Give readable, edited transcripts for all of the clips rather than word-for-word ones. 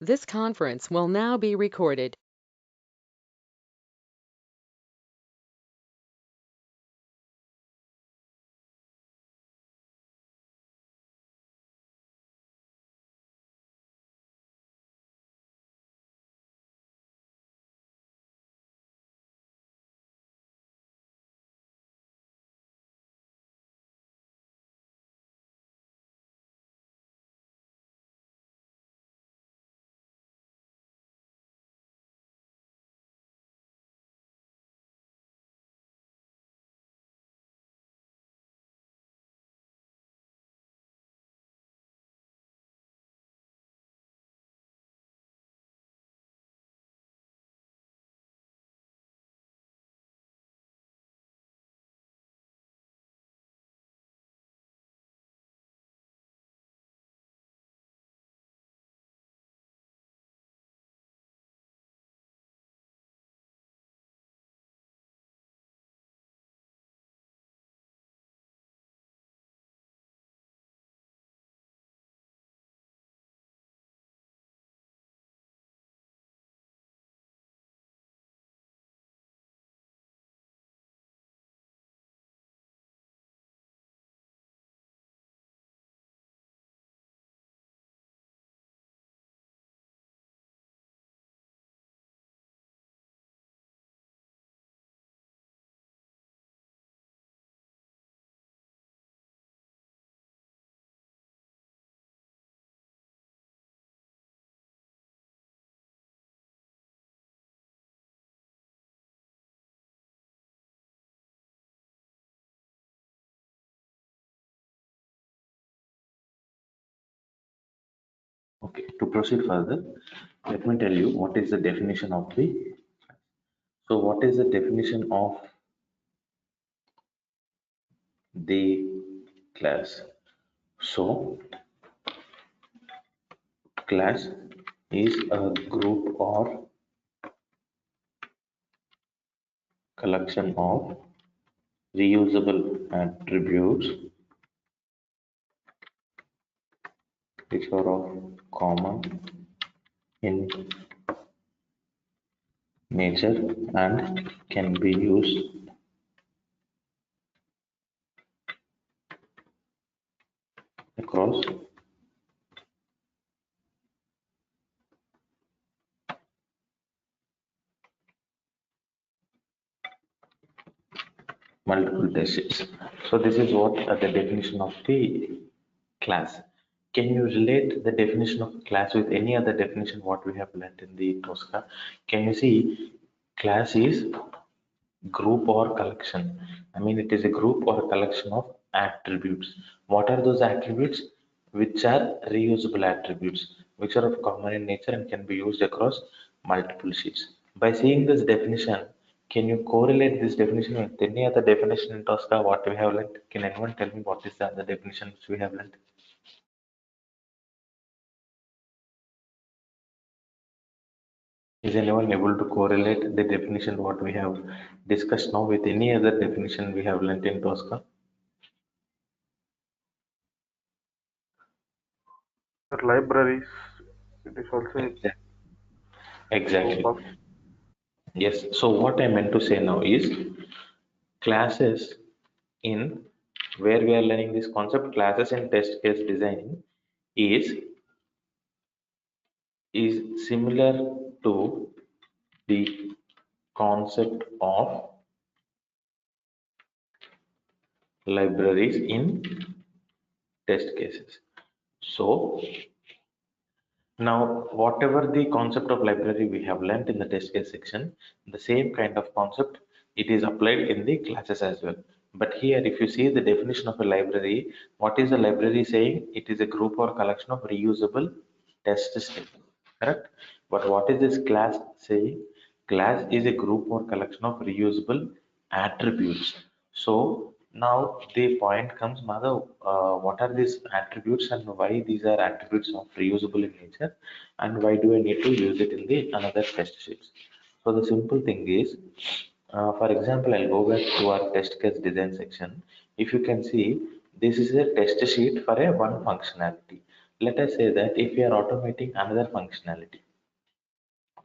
This conference will now be recorded. Okay, to proceed further, let me tell you what is the definition of the. So, what is the definition of the class? So, class is a group or collection of reusable attributes which are of common in nature and can be used across multiple tests. So this is what the definition of the class. Can you relate the definition of class with any other definition what we have learned in the Tosca? Can you see class is group or collection? I mean it is a group or a collection of attributes. What are those attributes? Which are reusable attributes, which are of common in nature and can be used across multiple sheets. By seeing this definition, can you correlate this definition with any other definition in Tosca what we have learned? Can anyone tell me what is the other definition which we have learned? Is anyone able to correlate the definition what we have discussed now with any other definition we have learned in Tosca? Libraries, it is also a Exactly. group Exactly. of. Yes. So what I meant to say now is classes in where we are learning this concept classes in test case designing is similar to the concept of libraries in test cases. So now, whatever the concept of library we have learnt in the test case section, the same kind of concept it is applied in the classes as well. But here, if you see the definition of a library, what is a library saying? It is a group or collection of reusable test statements, correct? But what is this class saying? Class is a group or collection of reusable attributes. So now the point comes, Madhav, what are these attributes and why these are attributes of reusable in nature and why do I need to use it in the another test sheets? So the simple thing is, for example, I'll go back to our test case design section. If you can see, this is a test sheet for a one functionality. let us say that if we are automating another functionality,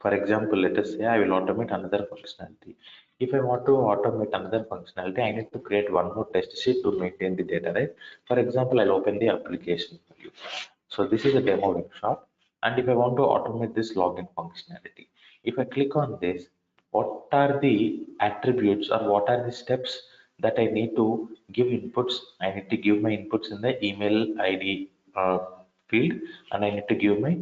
for example, let us say I will automate another functionality. If I want to automate another functionality, I need to create one more test sheet to maintain the data, right? For example, I'll open the application for you. So this is a demo workshop. And if I want to automate this login functionality, if I click on this, what are the attributes or what are the steps that I need to give inputs? I need to give my inputs in the email ID field, and I need to give my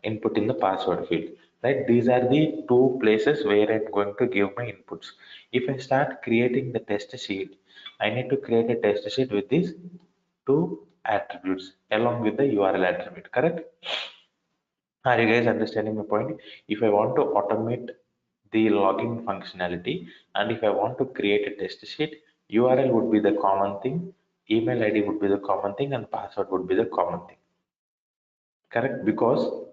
input in the password field, right? These are the two places where I'm going to give my inputs. If I start creating the test sheet, I need to create a test sheet with these two attributes along with the URL attribute, correct? Are you guys understanding my point? If I want to automate the login functionality and if I want to create a test sheet, URL would be the common thing, email ID would be the common thing, and password would be the common thing, correct? Because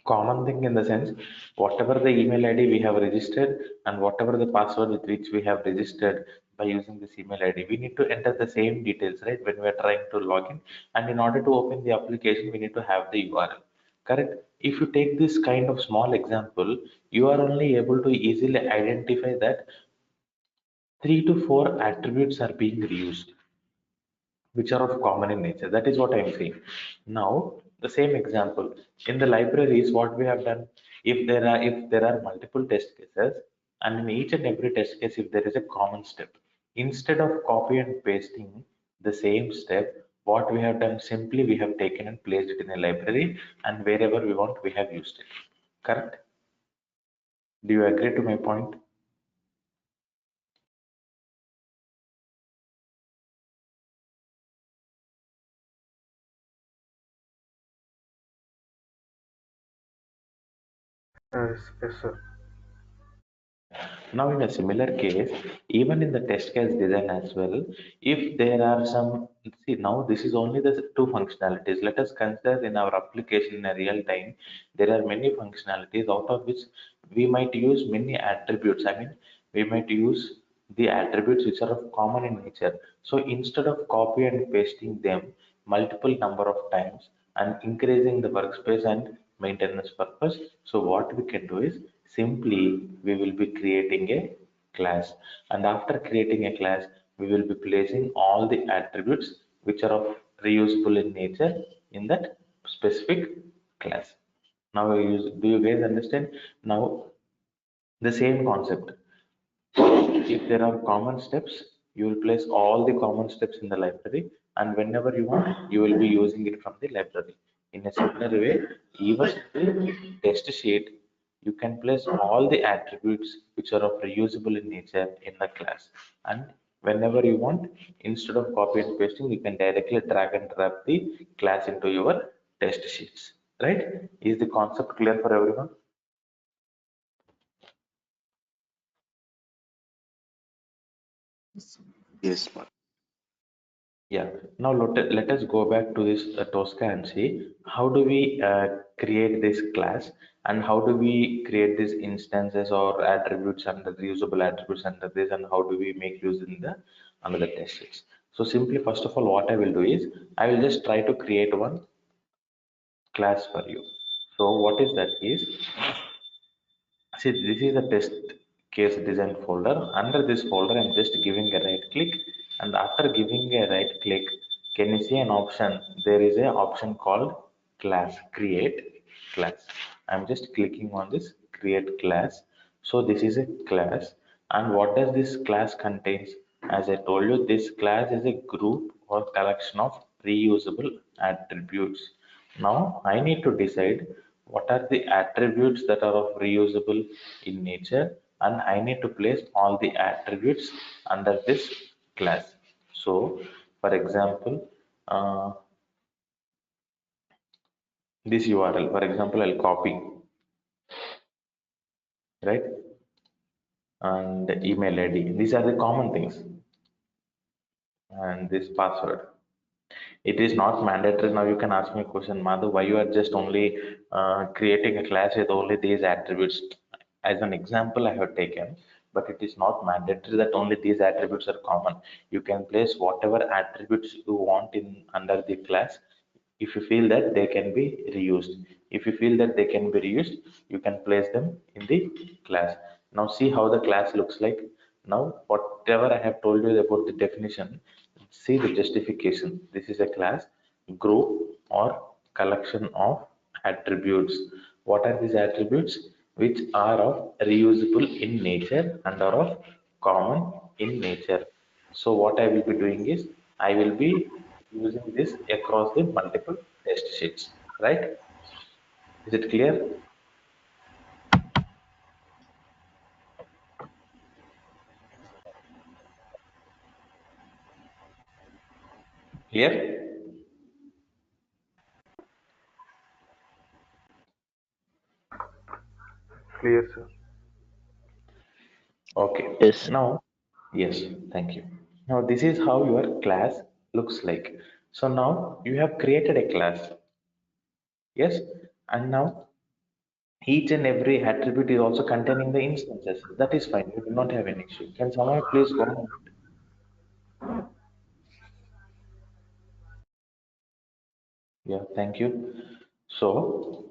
common thing in the sense, whatever the email ID we have registered and whatever the password with which we have registered by using this email ID, we need to enter the same details, right? When we are trying to log in, and in order to open the application, we need to have the URL, correct? If you take this kind of small example, you are only able to easily identify that 3 to 4 attributes are being reused which are of common in nature. That is what I'm saying. Now, the same example in the libraries, what we have done, if there are multiple test cases, and in each and every test case, if there is a common step, instead of copy and pasting the same step, what we have done simply we have taken and placed it in a library, and wherever we want, we have used it. Correct? Do you agree to my point? Yes, sir. Now, in a similar case, even in the test case design as well, if there are some, see, now this is only the two functionalities. Let us consider in our application in a real time, there are many functionalities out of which we might use many attributes. I mean, we might use the attributes which are of common in nature. So instead of copy and pasting them multiple number of times and increasing the workspace and maintenance purpose, so what we can do is simply we will be creating a class, and after creating a class, we will be placing all the attributes which are of reusable in nature in that specific class. Now, do you guys understand? Now, the same concept. If there are common steps, you will place all the common steps in the library, and whenever you want, you will be using it from the library. In a similar way, even the test sheet, you can place all the attributes which are of reusable in nature in the class. And whenever you want, instead of copy and pasting, you can directly drag and drop the class into your test sheets. Right? Is the concept clear for everyone? Yes, ma'am. Yeah. Now let us go back to this Tosca and see how do we create this class and how do we create these instances or attributes under reusable attributes under this, and how do we make use in the another test sheets. So simply, first of all, what I will do is I will just try to create one class for you. So what is that is, see, this is a test case design folder. Under this folder, I'm just giving a right click, and after giving a right click, can you see an option? There is an option called class, create class. I'm just clicking on this create class. So this is a class, and what does this class contains? As I told you, this class is a group or collection of reusable attributes. Now I need to decide what are the attributes that are of reusable in nature, and I need to place all the attributes under this class. So for example, this URL, for example, I'll copy, right? And email ID. These are the common things. And this password. It is not mandatory. Now you can ask me a question, Madhu, why you are just only creating a class with only these attributes? As an example, I have taken, but it is not mandatory that only these attributes are common. You can place whatever attributes you want in under the class If you feel that they can be reused, if you feel that they can be reused, you can place them in the class. Now see how the class looks like. Now whatever I have told you about the definition, see the justification. This is a class, group or collection of attributes. What are these attributes? Which are of reusable in nature and are of common in nature. So what I will be doing is, I will be using this across the multiple test sheets, right? Is it clear? Clear? Clear, sir. Okay. Yes. Now, yes, thank you. Now, this is how your class looks like. So now you have created a class. Yes. And now each and every attribute is also containing the instances. That is fine. You do not have an issue. Can someone please go on? Yeah, thank you. So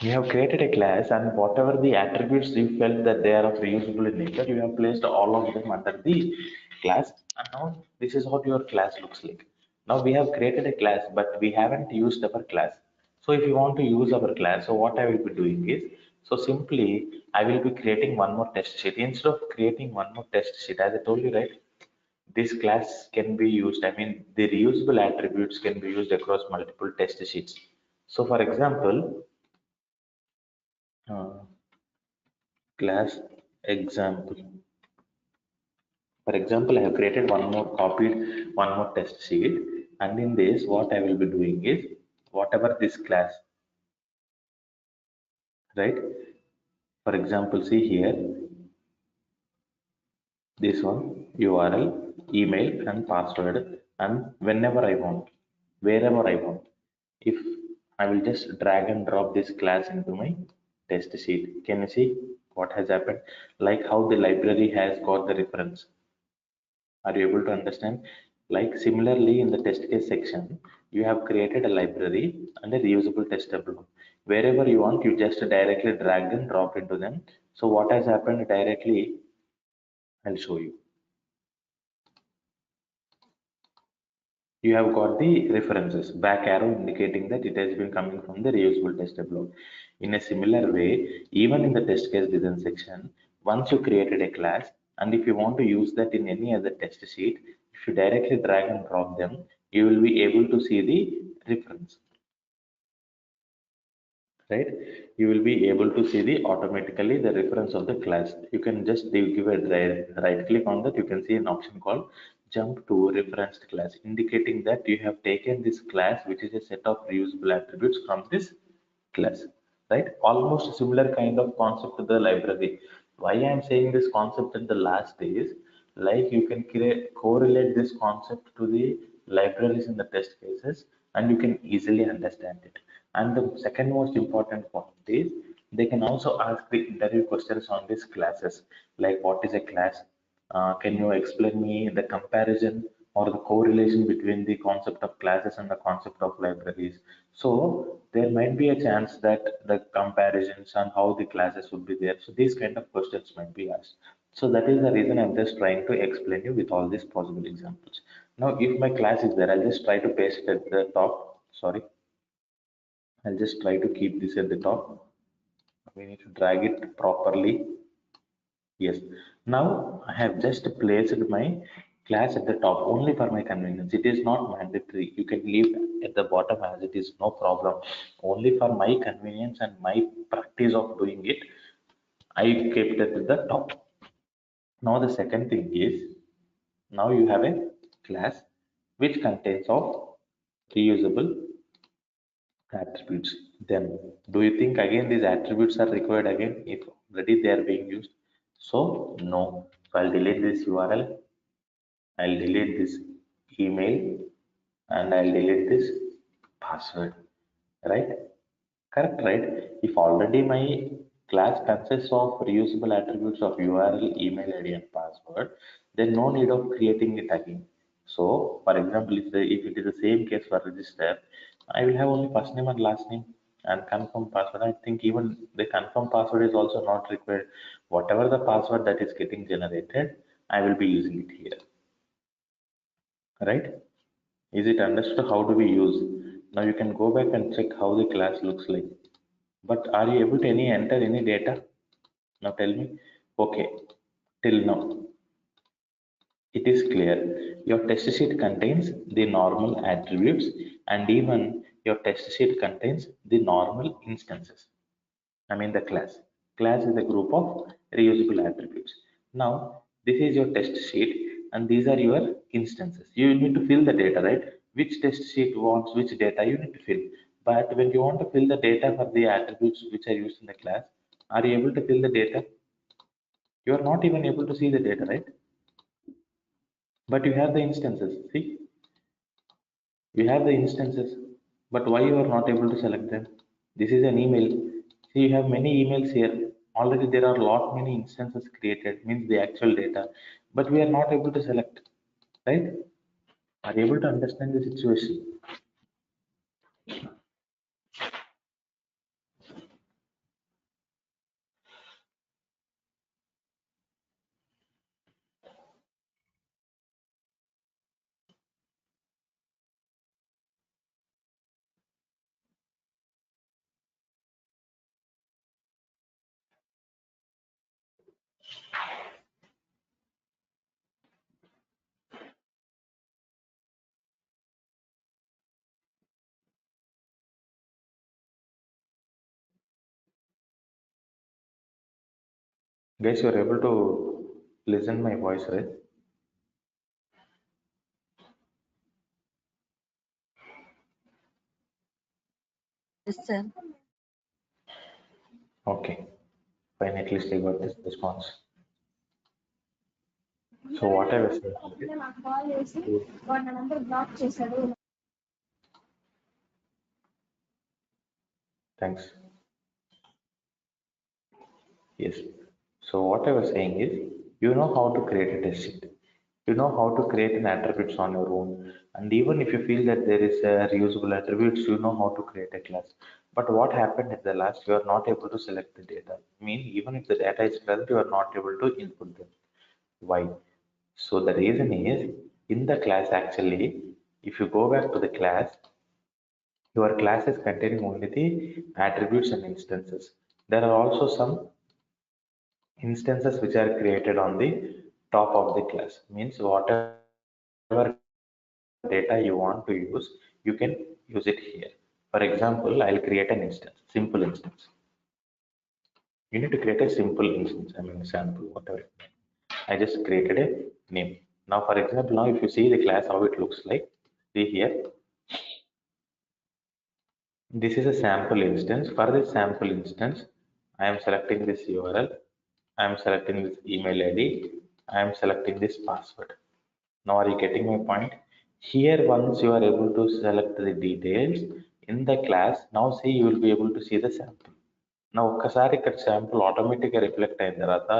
you have created a class, and whatever the attributes you felt that they are of reusable in nature, you have placed all of them under the class. And now this is what your class looks like. Now we have created a class, but we haven't used our class. So if you want to use our class, so what I will be doing is, so simply I will be creating one more test sheet. Instead of creating one more test sheet, as I told you, right? This class can be used, I mean, the reusable attributes can be used across multiple test sheets. So for example, uh, class example. For example, I have created one more test sheet, and in this, what I will be doing is, whatever this class, right? For example, see here, this one, URL, email, and password, and whenever I want, wherever I want, if I will just drag and drop this class into my test sheet, can you see what has happened? Like how the library has got the reference. Are you able to understand? Like similarly in the test case section, you have created a library and a reusable testable. Wherever you want, you just directly drag and drop into them. So what has happened directly, I'll show you. You have got the references, back arrow indicating that it has been coming from the reusable testable. In a similar way, even in the test case design section, once you created a class, and if you want to use that in any other test sheet, if you directly drag and drop them, you will be able to see the reference, right? You will be able to see the automatically the reference of the class. You can just give a right click on that. You can see an option called jump to referenced class, indicating that you have taken this class, which is a set of reusable attributes from this class, right? Almost similar kind of concept to the library. Why I am saying this concept in the last is, like you can create correlate this concept to the libraries in the test cases, and you can easily understand it. And the second most important point is, they can also ask the interview questions on these classes, like what is a class? Can you explain me the comparison or the correlation between the concept of classes and the concept of libraries? So there might be a chance that the comparisons and how the classes would be there. So these kind of questions might be asked. So that is the reason I'm just trying to explain you with all these possible examples. Now, if my class is there, I'll just try to paste it at the top. Sorry, I'll just try to keep this at the top. We need to drag it properly. Yes. Now I have just placed my class at the top only for my convenience. It is not mandatory. You can leave at the bottom as it is, no problem. Only for my convenience and my practice of doing it, I kept it at the top. Now the second thing is, now you have a class which contains of reusable attributes. Then do you think again these attributes are required again if already they are being used? So no. So I'll delete this URL, I'll delete this email, and I'll delete this password. Right? Correct, right? If already my class consists of reusable attributes of URL, email ID, and password, then no need of creating it again. So, for example, if it is the same case for register, I will have only first name and last name and confirm password. I think even the confirm password is also not required. Whatever the password that is getting generated, I will be using it here, right? Is it understood how do we use? Now you can go back and check how the class looks like. But are you able to enter any data? Now tell me. Okay, till now it is clear. Your test sheet contains the normal attributes and even your test sheet contains the normal instances. I mean the class. Class is a group of reusable attributes. Now this is your test sheet and these are your instances. You need to fill the data, right? Which test sheet wants which data you need to fill. But when you want to fill the data for the attributes which are used in the class, are you able to fill the data? You are not even able to see the data, right? But you have the instances. See, you have the instances, but why you are not able to select them? This is an email. See, you have many emails here. Already there are lot many instances created, means the actual data, but we are not able to select, right? Are you able to understand the situation? Guys, you are able to listen my voice, right? Yes, sir. Okay, fine. At least I got this response. So what I was saying is, thanks. Yes. So what I was saying is, you know how to create a test sheet. You know how to create an attributes on your own. And even if you feel that there is a reusable attributes, you know how to create a class. But what happened at the last, you are not able to select the data. I mean, even if the data is present, you are not able to input them. Why? So the reason is, in the class actually, if you go back to the class, your class is containing only the attributes and instances. There are also some instances which are created on the top of the class, means whatever data you want to use, you can use it here. For example, I'll create an instance, simple instance. You need to create a simple instance, I mean sample, whatever. I just created a name. Now for example, now if you see the class how it looks like, see here, this is a sample instance. For this sample instance, I am selecting this URL, I am selecting this email ID, I am selecting this password. Now, are you getting my point? Here, once you are able to select the details in the class, now see you will be able to see the sample. నా ఒక్కసారి ఇక్కడ sample ఆటోమేటిక్గా reflect అయిన తర్వాత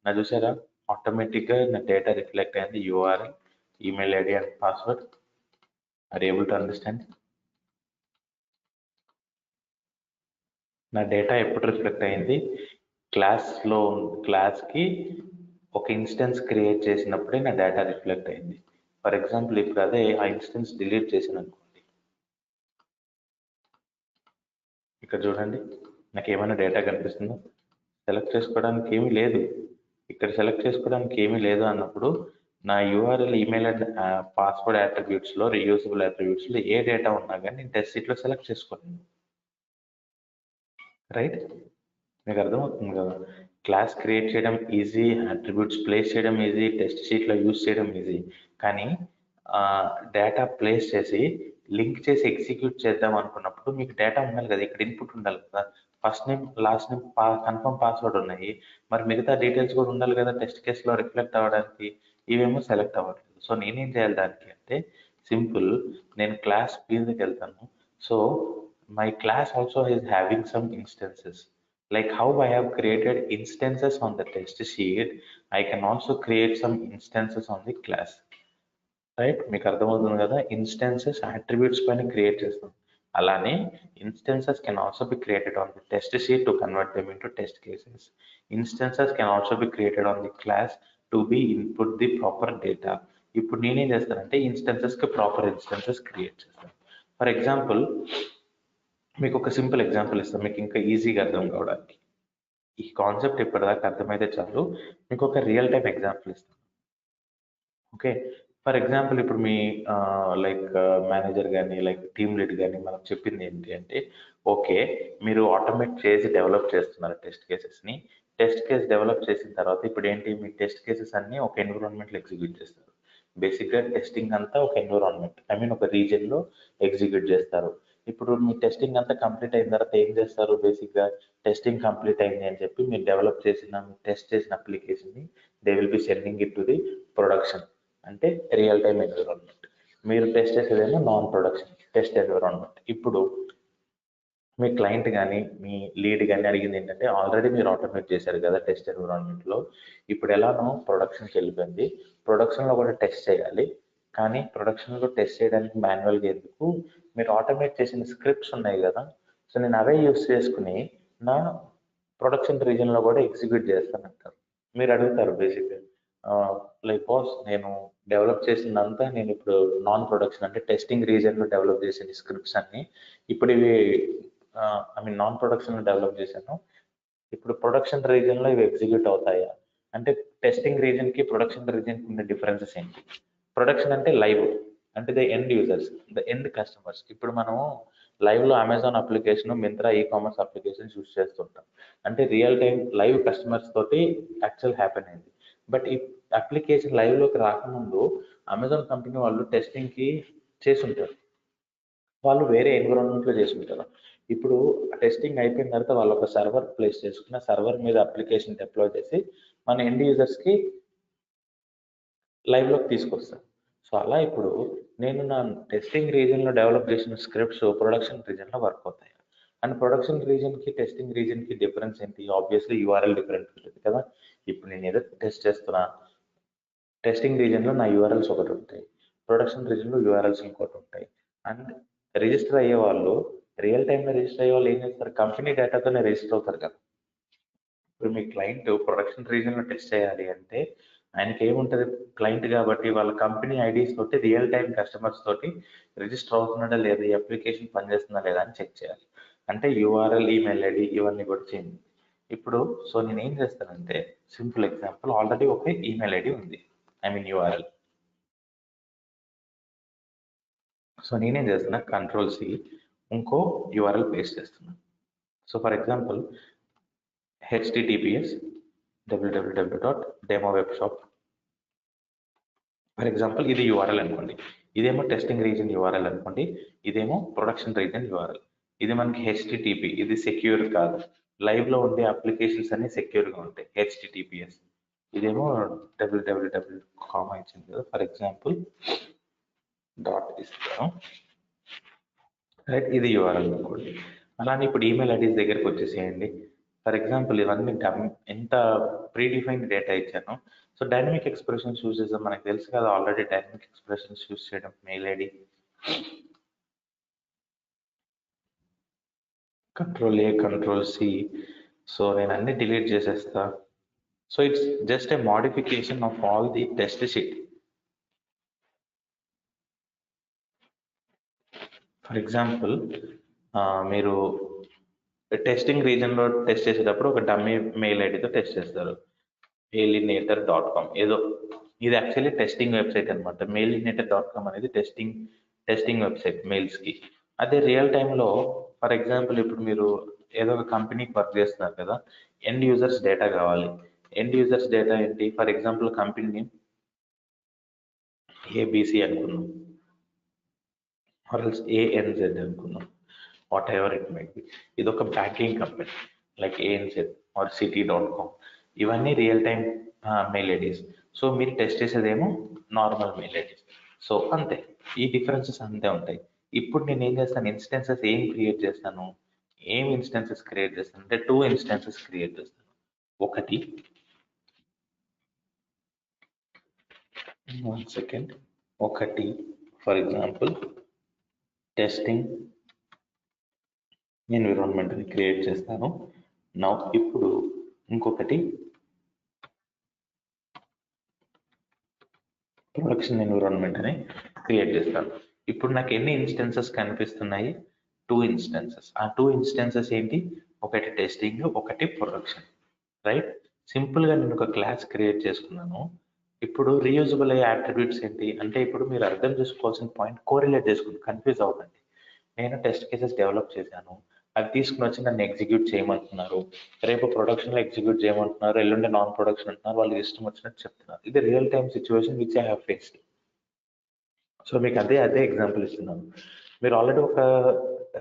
నా చూసారా ఆటోమేటిక్గా నా డేటా రిఫ్లెక్ట్ అయింది URL email ID and password. Are able to understand? నా డేటా ఎప్పుడు రిఫ్లెక్ట్ అయింది? క్లాస్లో క్లాస్కి ఒక ఇన్స్టెన్స్ క్రియేట్ చేసినప్పుడే నా డేటా రిఫ్లెక్ట్ అయింది. ఫర్ ఎగ్జాంపుల్ ఇప్పుడు అదే ఆ ఇన్స్టెన్స్ డిలీట్ చేసిన అనుకోండి, ఇక్కడ చూడండి నాకు ఏమైనా డేటా కనిపిస్తుందో? సెలెక్ట్ చేసుకోవడానికి ఏమీ లేదు. ఇక్కడ సెలెక్ట్ చేసుకోవడానికి ఏమీ లేదు అన్నప్పుడు నా యూఆర్ఎల్ ఈమెయిల్ అండ్ పాస్వర్డ్ అట్రిబ్యూట్స్లో రీయూజబుల్ అట్రిబ్యూట్స్లో ఏ డేటా ఉన్నా కానీ నేను టెస్ట్ షీట్లో సెలెక్ట్ చేసుకోలేను, రైట్? మీకు అర్థమవుతుంది కదా? క్లాస్ క్రియేట్ చేయడం ఈజీ, అట్రిబ్యూట్స్ ప్లేస్ చేయడం ఈజీ, టెస్ట్ షీట్లో యూజ్ చేయడం ఈజీ. కానీ డేటా ప్లేస్ చేసి లింక్ చేసి ఎగ్జిక్యూట్ చేద్దాం అనుకున్నప్పుడు మీకు డేటా ఉండాలి కదా, ఇక్కడ ఇన్పుట్ ఉండాలి కదా. First name last name confirm password ఉన్నాయి, మరి మిగతా డీటెయిల్స్ కూడా ఉండాలి కదా టెస్ట్ కేసులో రిఫ్లెక్ట్ అవ్వడానికి. ఇవేమో సెలెక్ట్ అవ్వట్లేదు. సో నేనేం చేయాలి దానికి అంటే సింపుల్, నేను క్లాస్ మీదకి వెళ్తాను. So my class also is having some instances. Like how I have created instances on the test sheet, I can also create some instances on the class. Right, మీకు అర్థమవుతుంది కదా. ఇన్స్టెన్సెస్ అట్రిబ్యూట్స్ పైన create చేస్తాం. అలానే instances can also be created on the test sheet to convert them into test cases. Instances can also be created on the class to be input the proper data. ఇప్పుడు నేనేం చేస్తానంటే instances కి proper instances create చేస్తాను. For example మీకు ఒక simple example ఇస్తాను, మీకు ఇంకా ఈజీగా అర్థం కావడానికి. ఈ కాన్సెప్ట్ ఇప్పటిదాకా అర్థమైతే చాలు. మీకు ఒక రియల్ టైం ఎగ్జాంపుల్ ఇస్తాను. ఓకే, ఫర్ ఎగ్జాంపుల్ ఇప్పుడు మీ లైక్ మేనేజర్ కానీ లైక్ టీమ్ లీడ్ కానీ మనకు చెప్పింది ఏంటి అంటే, ఓకే మీరు ఆటోమేట్ చేసి డెవలప్ చేస్తున్నారు టెస్ట్ కేసెస్ని. టెస్ట్ కేస్ డెవలప్ చేసిన తర్వాత ఇప్పుడు ఏంటి, మీ టెస్ట్ కేసెస్ అన్ని ఒక ఎన్విరాన్మెంట్లో ఎగ్జిక్యూట్ చేస్తారు. బేసిక్గా టెస్టింగ్ అంతా ఒక ఎన్విరాన్మెంట్, ఐ మీన్ ఒక రీజియన్లో ఎగ్జిక్యూట్ చేస్తారు. ఇప్పుడు మీ టెస్టింగ్ అంతా కంప్లీట్ అయిన తర్వాత ఏం చేస్తారు, బేసిక్గా టెస్టింగ్ కంప్లీట్ అయింది అని చెప్పి మీరు డెవలప్ చేసిన టెస్ట్ చేసిన అప్లికేషన్ని they will be sending it to the production, అంటే రియల్ టైమ్ ఎన్విరాన్మెంట్. మీరు టెస్ట్ చేసేదేమో నాన్ ప్రొడక్షన్ టెస్ట్ ఎన్విరాన్మెంట్. ఇప్పుడు మీ క్లయింట్ కానీ మీ లీడ్ కానీ అడిగింది ఏంటంటే, ఆల్రెడీ మీరు ఆటోమేట్ చేశారు కదా టెస్ట్ ఎన్విరాన్మెంట్లో, ఇప్పుడు ఎలానో ప్రొడక్షన్కి వెళ్ళిపోయింది, ప్రొడక్షన్లో కూడా టెస్ట్ చేయాలి, కానీ ప్రొడక్షన్లో టెస్ట్ చేయడానికి మాన్యువల్గా ఎందుకు, మీరు ఆటోమేట్ చేసిన స్క్రిప్ట్స్ ఉన్నాయి కదా, సో నేను అవే యూస్ చేసుకుని నా ప్రొడక్షన్ రీజన్లో కూడా ఎగ్జిక్యూట్ చేస్తానంటారు. మీరు అడుగుతారు బేసిక్గా లైక్ బాస్ నేను డెవలప్ చేసిందంతా నేను ఇప్పుడు నాన్ ప్రొడక్షన్ అంటే టెస్టింగ్ రీజన్లో డెవలప్ చేసిన స్క్రిప్ట్స్ అన్ని ఇప్పుడు ఇవి ఐ మీన్ నాన్ ప్రొడక్షన్లో డెవలప్ చేశాను, ఇప్పుడు ప్రొడక్షన్ రీజన్లో ఇవి ఎగ్జిక్యూట్ అవుతాయా అంటే, టెస్టింగ్ రీజన్కి ప్రొడక్షన్ రీజన్కి ఉన్న డిఫరెన్సెస్ ఏంటి. ప్రొడక్షన్ అంటే లైవ్, అంటే the end users, the end customers. ఇప్పుడు మనము లైవ్లో Amazon application, Myntra e commerce applications use చేస్తుంటాం, అంటే రియల్ టైం లైవ్ కస్టమర్స్ తోటి యాక్చువల్ హ్యాపెన్ అయింది. బట్ ఈ అప్లికేషన్ లైవ్లోకి రాకముందు అమెజాన్ కంపెనీ వాళ్ళు టెస్టింగ్కి చేసి ఉంటారు, వాళ్ళు వేరే ఎన్విరాన్మెంట్లో చేసి ఉంటారు. ఇప్పుడు టెస్టింగ్ అయిపోయిన తర్వాత వాళ్ళు ఒక సర్వర్ ప్లేస్ చేసుకున్న సర్వర్ మీద అప్లికేషన్ డిప్లాయ్ చేసి మన ఎండ్ యూజర్స్కి లైవ్లోకి తీసుకొస్తాను. సో అలా ఇప్పుడు నేను నా టెస్టింగ్ రీజన్లో డెవలప్ చేసిన స్క్రిప్ట్స్ ప్రొడక్షన్ రీజన్లో వర్క్ అవుతాయి. అండ్ ప్రొడక్షన్ రీజన్కి టెస్టింగ్ రీజన్కి డిఫరెన్స్ ఏంటి, ఆబ్వియస్లీ యూఆర్ఎల్ డిఫరెంట్ ఉంటుంది కదా. ఇప్పుడు నేను ఏదో టెస్ట్ చేస్తున్నా, టెస్టింగ్ రీజన్లో నా యూఆర్ఎల్స్ ఒకటి ఉంటాయి, ప్రొడక్షన్ రీజన్లో యూఆర్ఎల్స్ ఇంకోటి ఉంటాయి. అండ్ రిజిస్టర్ అయ్యే వాళ్ళు రియల్ టైంలో రిజిస్టర్ అయ్యే వాళ్ళు ఏం చేస్తారు, కంపెనీ డేటాతోనే రిజిస్టర్ అవుతారు కదా. ఇప్పుడు మీ క్లయింట్ ప్రొడక్షన్ రీజన్లో టెస్ట్ చేయాలి అంటే ఆయనకి ఏముంటుంది, క్లయింట్ కాబట్టి వాళ్ళ కంపెనీ ఐడీస్ తోటి రియల్ టైం కస్టమర్స్ తోటి రిజిస్టర్ అవుతున్నాడా లేదా, ఈ అప్లికేషన్ పనిచేస్తుందా లేదా అని చెక్ చేయాలి. అంటే యూఆర్ఎల్, ఈమెయిల్ ఐడి ఇవన్నీ కూడా చేయండి. ఇప్పుడు సో నేను ఏం చేస్తానంటే, సింపుల్ ఎగ్జాంపుల్, ఆల్రెడీ ఒక ఈమెయిల్ ఐడి ఉంది, ఐ మీన్ యూఆర్ఎల్. సో నేనేం చేస్తున్నా, కంట్రోల్ సి ఇంకో యూఆర్ఎల్ పేస్ట్ చేస్తున్నా. So for example https www.demowebshop, for example ఇది యూఆర్ఎల్ అనుకోండి, ఇదేమో టెస్టింగ్ రీజన్ యూఆర్ఎల్ అనుకోండి, ఇదేమో ప్రొడక్షన్ రీజన్ యూఆర్ఎల్. ఇది మనకి హెచ్టిటిపి, ఇది సెక్యూర్ కాదు, లైవ్లో ఉండే అప్లికేషన్స్ అన్ని సెక్యూర్గా ఉంటాయి హెచ్టిటిపిఎస్. ఇదేమో www కామా ఇచ్చింది కదా, ఫర్ ఎగ్జాంపుల్ డాట్ ఇస్తాను, రైట్, ఇది యూఆర్ఎల్ అనుకోండి. అలానే ఇప్పుడు ఈమెయిల్ ఐడీస్ దగ్గరికి వచ్చేసేయండి. ఫర్ ఎగ్జాంపుల్ ఇవన్నీ ఎంత ప్రీడిఫైన్డ్ డేటా ఇచ్చాను. సో డైనమిక్ ఎక్స్ప్రెషన్స్ యూజ్ చేద్దాం, మనకు తెలుసు కదా ఆల్రెడీ డైనమిక్ ఎక్స్ప్రెషన్స్ యూజ్ చేయడం. Mail ID control A control C, so నేను అన్ని డిలీట్ చేసేస్తా. So it's just a modification of all the test sheet. For example మీరు టెస్టింగ్ రీజన్లో టెస్ట్ చేసేటప్పుడు ఒక డమ్మీ మెయిల్ ఐడితో టెస్ట్ చేస్తారు, mailinator.com ఏదో, ఇది యాక్చువల్లీ టెస్టింగ్ వెబ్సైట్ అనమాట. mailinator.com అనేది టెస్టింగ్ వెబ్సైట్ మెయిల్స్కి. అదే రియల్ టైంలో ఫర్ ఎగ్జాంపుల్ ఇప్పుడు మీరు ఏదో ఒక కంపెనీకి వర్క్ చేస్తున్నారు కదా, ఎండ్ యూజర్స్ డేటా కావాలి. ఎండ్ యూజర్స్ డేటా ఏంటి, for example company name ABC అనుకున్నాం, ఆర్ఎల్స్ ఏఎన్జెడ్ అనుకున్నాం, whatever it might be. ఇది ఒక banking company like ANZ or Citi. ఇవన్నీ real time mail IDs. So మీరు టెస్ట్ చేసేదేమో నార్మల్ మెయిల్ ఐడీస్. సో అంతే, ఈ డిఫరెన్సెస్ అంతే ఉంటాయి. ఇప్పుడు నేను ఏం చేస్తాను, ఇన్స్టెన్సెస్ ఏం ఇన్స్టెన్సెస్ క్రియేట్ చేస్తాను అంటే 2 ఇన్స్టెన్సెస్ క్రియేట్ చేస్తాను. ఒకటి 1 సెకండ్, ఒకటి ఫర్ ఎగ్జాంపుల్ టెస్టింగ్ ఎన్విరాన్మెంట్ ని క్రియేట్ చేస్తాను. నా ఇప్పుడు ఇంకొకటి ప్రొడక్షన్ ఎన్విరాన్మెంట్ అని క్రియేట్ చేస్తాను. ఇప్పుడు నాకు ఎన్ని ఇన్స్టెన్సెస్ కనిపిస్తున్నాయి? 2 ఇన్స్టెన్సెస్. ఆ 2 ఇన్స్టెన్సెస్ ఏంటి? ఒకటి టెస్టింగ్, ఒకటి ప్రొడక్షన్. రైట్? సింపుల్ గా నేను ఒక క్లాస్ క్రియేట్ చేసుకున్నాను. ఇప్పుడు రీయూజబుల్ అయ్యే అట్రిబ్యూట్స్ ఏంటి అంటే, ఇప్పుడు మీరు అర్థం చేసుకోవాల్సిన పాయింట్ కోరిలేట్ చేసుకుంటే కన్ఫ్యూజ్ అవ్వకండి. నేను టెస్ట్ కేసెస్ డెవలప్ చేశాను, అది తీసుకుని వచ్చి నన్ను ఎగ్జిక్యూట్ చేయమంటున్నారు, రేపు ప్రొడక్షన్ లో ఎగ్జిక్యూట్ చేయమంటున్నారు, ఎల్లుండి నాన్ ప్రొడక్షన్ అంటున్నారు, వాళ్ళకి ఇష్టం వచ్చినట్టు చెప్తున్నారు. ఇది real time situation which I have faced. So మీకు అదే ఎగ్జాంపుల్ ఇస్తున్నాను. మీరు ఆల్రెడీ ఒక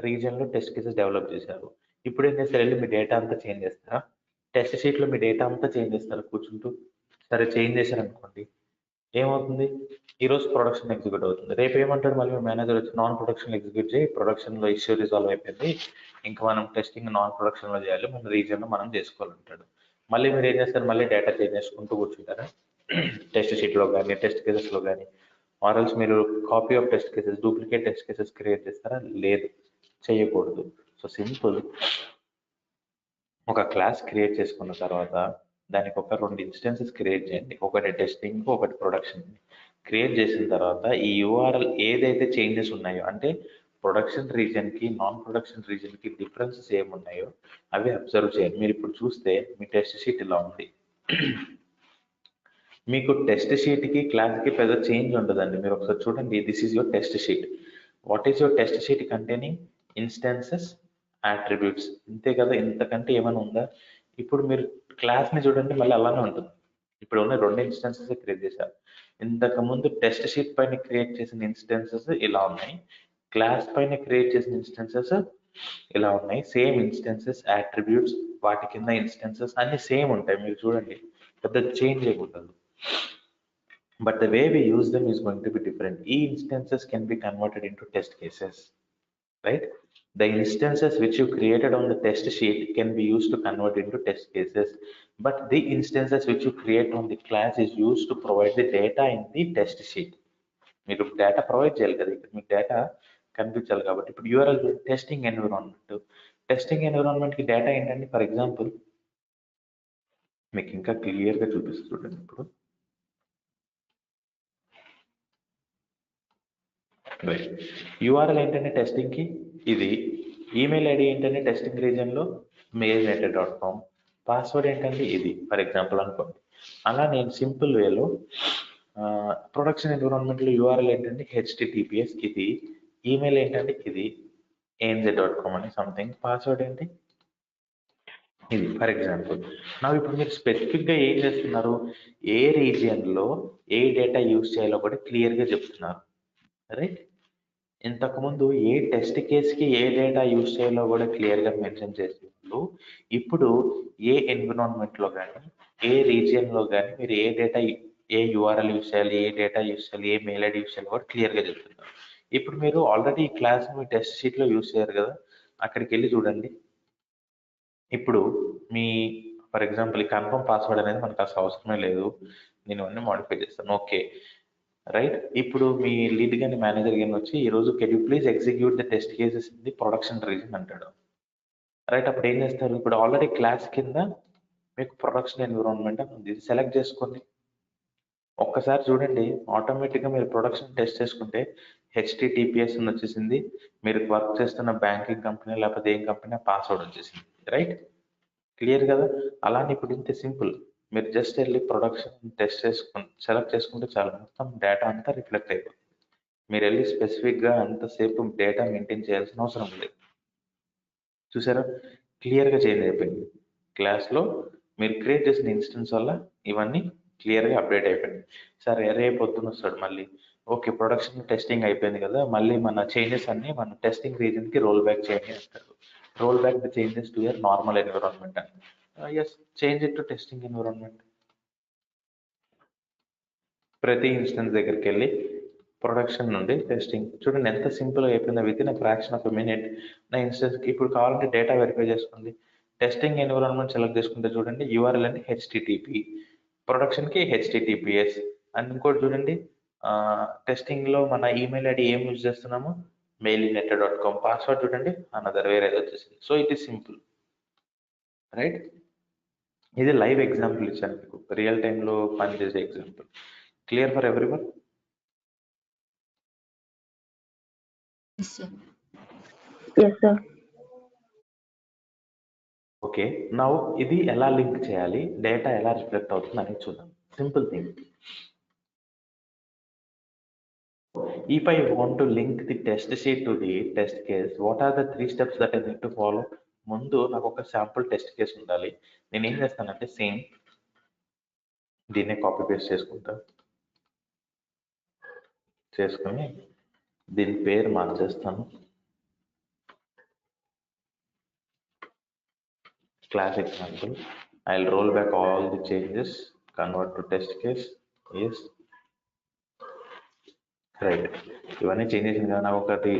రీజియన్ లో టెస్ట్ కేసెస్ డెవలప్ చేశారు. ఇప్పుడు ఏం చేస్తారు? వెళ్ళి మీ డేటా అంతా చేంజ్ చేస్తారా? టెస్ట్ షీట్ లో మీ డేటా అంతా చేంజ్ చేస్తారు కూర్చుంటూ. సరే చేంజ్ చేశారు అనుకోండి, ఏమవుతుంది? ఈ రోజు ప్రొడక్షన్ ఎగ్జిక్యూట్ అవుతుంది, రేపు ఏమంటాడు మళ్ళీ మీ మేనేజర్ వచ్చి నాన్ ప్రొడక్షన్ ఎగ్జిక్యూట్ చేయి, ప్రొడక్షన్ లో ఇష్యూ రిజాల్వ్ అయిపోయింది, ఇంకా మనం టెస్టింగ్ నాన్ ప్రొడక్షన్ లో చేయాలి, మన రీజియన్ లో మనం చేసుకోవాలంటాడు. మళ్ళీ మీరు ఏం చేస్తారు? మళ్ళీ డేటా చేంజ్ చేసుకుంటూ కూర్చుంటారా? టెస్ట్ షీట్ లో కానీ టెస్ట్ కేసెస్ లో కానీ. ఆర్ఎల్స్ మీరు copy of test cases, duplicate test cases create చేస్తారా? లేదు, చేయకూడదు. సో సింపుల్, ఒక క్లాస్ క్రియేట్ చేసుకున్న తర్వాత దానికి ఒక 2 ఇన్స్టెన్సెస్ క్రియేట్ చేయండి. ఒకటి టెస్టింగ్, ఒకటి ప్రొడక్షన్. క్రియేట్ చేసిన తర్వాత ఈ యూఆర్ఎల్ ఏదైతే చేంజెస్ ఉన్నాయో, అంటే ప్రొడక్షన్ రీజన్ కి నాన్ ప్రొడక్షన్ రీజన్ కి డిఫరెన్సెస్ ఏమున్నాయో అవి అబ్జర్వ్ చేయండి. మీరు ఇప్పుడు చూస్తే మీ టెస్ట్ షీట్ ఇలా ఉంది. మీకు టెస్ట్ షీట్ కి క్లాస్ కి పెద్ద చేంజ్ ఉండదండి. మీరు ఒకసారి చూడండి, this is your test sheet. What is your test sheet containing? Instances, attributes, ఇంతే కదా. ఇంతకంటే ఏమైనా ఉందా? ఇప్పుడు మీరు క్లాస్ ని చూడండి, మళ్ళీ అలానే ఉంటుంది. ఇప్పుడు ఉన్న 2 ఇన్స్టెన్సెస్ క్రియేట్ చేశారు. ఇంతకు ముందు టెస్ట్ షీట్ పైన క్రియేట్ చేసిన ఇన్స్టెన్సెస్ ఇలా ఉన్నాయి, క్లాస్ పైన క్రియేట్ చేసిన ఇన్స్టెన్సెస్ ఇలా ఉన్నాయి. సేమ్ ఇన్స్టెన్సెస్, అట్రిబ్యూట్స్, వాటి కింద ఇన్స్టెన్సెస్ అన్ని సేమ్ ఉంటాయి. మీరు చూడండి, పెద్ద చేంజ్ చేయకూడదు. But the way we use them is going to be different. E-instances can be converted into test cases, right? The instances which you created on the test sheet can be used to convert into test cases, but the instances which you create on the class is used to provide the data in the test sheet. మీరు data provide చేయాలి కదా, ఇక్కడ మీకు data కనిపించాలి కాబట్టి. ఇప్పుడు URL testing environment కి data ఏంటంటే, ఫర్ ఎగ్జాంపుల్ మీకు ఇంకా క్లియర్ గా చూపిస్తుంటాను. ఇప్పుడు రైట్, యూఆర్ఎల్ ఏంటంటే టెస్టింగ్ కి ఇది, ఈమెయిల్ ఐడి ఏంటంటే టెస్టింగ్ రీజన్ లో mailnet.com, పాస్వర్డ్ ఏంటంటే ఇది ఫర్ ఎగ్జాంపుల్ అనుకోండి. అలా నేను సింపుల్ వేలో ప్రొడక్షన్ ఎన్విరాన్మెంట్ లో యూఆర్ఎల్ ఏంటంటే https ఇది, ఈమెయిల్ ఏంటంటే ఇది anz.com అని సంథింగ్, పాస్వర్డ్ ఏంటి ఇది ఫర్ ఎగ్జాంపుల్. నా ఇప్పుడు మీరు స్పెసిఫిక్ గా ఏం చేస్తున్నారు? ఏ రీజియన్ లో ఏ డేటా యూజ్ చేయాలో కూడా క్లియర్ గా చెప్తున్నారు. రైట్? ఇంతకుముందు ఏ టెస్ట్ కేసుకి ఏ డేటా యూజ్ చేయాలో కూడా క్లియర్ గా మెన్షన్ చేసినప్పుడు, ఇప్పుడు ఏ ఎన్విరాన్మెంట్ లో కానీ ఏ రీజియన్ లో కానీ మీరు ఏ డేటా, ఏ యూఆర్ఎల్ యూజ్ చేయాలి, ఏ డేటా యూజ్ చేయాలి, ఏ మెయిల్ ఐడి యూజ్ చేయాలి కూడా క్లియర్ గా చెప్తున్నారు. ఇప్పుడు మీరు ఆల్రెడీ ఈ క్లాస్ మీ టెస్ట్ షీట్ లో యూజ్ చేయారు కదా, అక్కడికి వెళ్ళి చూడండి. ఇప్పుడు మీ ఫర్ ఎగ్జాంపుల్ ఈ కన్ఫర్మ్ పాస్వర్డ్ అనేది మనకు అసలు అవసరమే లేదు, నేను అన్ని మాడిఫై చేస్తాను. ఓకే రైట్, ఇప్పుడు మీ లీడ్ గాని మేనేజర్ గాని వచ్చి ఈ రోజు can you please execute the test cases in the production reason అంటాడు. రైట్, అప్పుడు ఏం చేస్తారు? ఇప్పుడు ఆల్రెడీ క్లాస్ కింద మీకు ప్రొడక్షన్ ఎన్విరాన్మెంట్ అని ఉంది, ఇది సెలెక్ట్ చేసుకోండి. ఒక్కసారి చూడండి, ఆటోమేటిక్ గా మీరు ప్రొడక్షన్ టెస్ట్ చేసుకుంటే HTTPS అని వచ్చేసింది, మీరు వర్క్ చేస్తున్న బ్యాంకింగ్ కంపెనీ లేకపోతే ఏం కంపెనీ పాస్వర్డ్ వచ్చేసింది. రైట్, క్లియర్ కదా. అలానే ఇప్పుడు ఇంత సింపుల్, మీరు జస్ట్ వెళ్ళి ప్రొడక్షన్ టెస్ట్ చేసుకుని సెలెక్ట్ చేసుకుంటే చాలు, మొత్తం డేటా అంతా రిఫ్లెక్ట్ అయిపోతుంది. మీరు వెళ్ళి స్పెసిఫిక్ గా అంతసేపు డేటా మెయింటైన్ చేయాల్సిన అవసరం లేదు. చూసారా, క్లియర్ గా చేంజ్ అయిపోయింది. క్లాస్ లో మీరు క్రియేట్ చేసిన ఇన్స్టెన్స్ వల్ల ఇవన్నీ క్లియర్ గా అప్డేట్ అయిపోయింది. సరే, రేపు పొద్దున వస్తాడు మళ్ళీ, ఓకే ప్రొడక్షన్ టెస్టింగ్ అయిపోయింది కదా, మళ్ళీ మన చేంజెస్ అన్ని మన టెస్టింగ్ రీజన్ కి రోల్ బ్యాక్ చేయండి అంటారు. Roll back the changes to your normal environment అని. Yes, change it to testing environment. ప్రతి ఇన్స్టెన్స్ దగ్గరికి వెళ్ళి ప్రొడక్షన్ నుండి టెస్టింగ్, చూడండి ఎంత సింపుల్ గా అయిపోయిందో. With in fraction of minute నా ఇన్స్టెన్స్ కి ఇప్పుడు కావాలంటే డేటా వెరిఫై చేసుకోండి. టెస్టింగ్ ఎన్విరాన్మెంట్ సెలెక్ట్ చేసుకుంటే చూడండి, యూఆర్ఎల్ అంటే HTTP, ప్రొడక్షన్ కి HTTPS, అండ్ ఇంకోటి చూడండి టెస్టింగ్ లో మన ఈమెయిల్ ఐడి ఏం యూజ్ చేస్తున్నాము, mailinletter.com. పాస్వర్డ్ చూడండి అనదర్ వేరేది వచ్చేసింది. So it is simple, right? ఇది లైవ్ ఎగ్జాంపుల్ ఇచ్చాను మీకు, రియల్ టైంలో పనిచేసే example. Clear for everyone? Yes, sir. Yes, sir. Okay, now ఇది ఎలా లింక్ చేయాలి, డేటా ఎలా రిఫ్లెక్ట్ అవుతుంది అనేది చూద్దాం. Simple thing. If I want to link the test sheet to the test case, what are the 3 steps that I need to follow? ముందు నాకు ఒక శాంపుల్ టెస్ట్ కేస్ ఉండాలి. నేను ఏం చేస్తానంటే సేమ్ దీన్నే కాపీ పేస్ట్ చేసుకొని దీని పేరు మార్చేస్తాను, class example. I'll roll back all the changes, convert to test case. Yes, right. ఇవన్నీ చేంజ్ చేసిన కదా నాకు ఒకటి,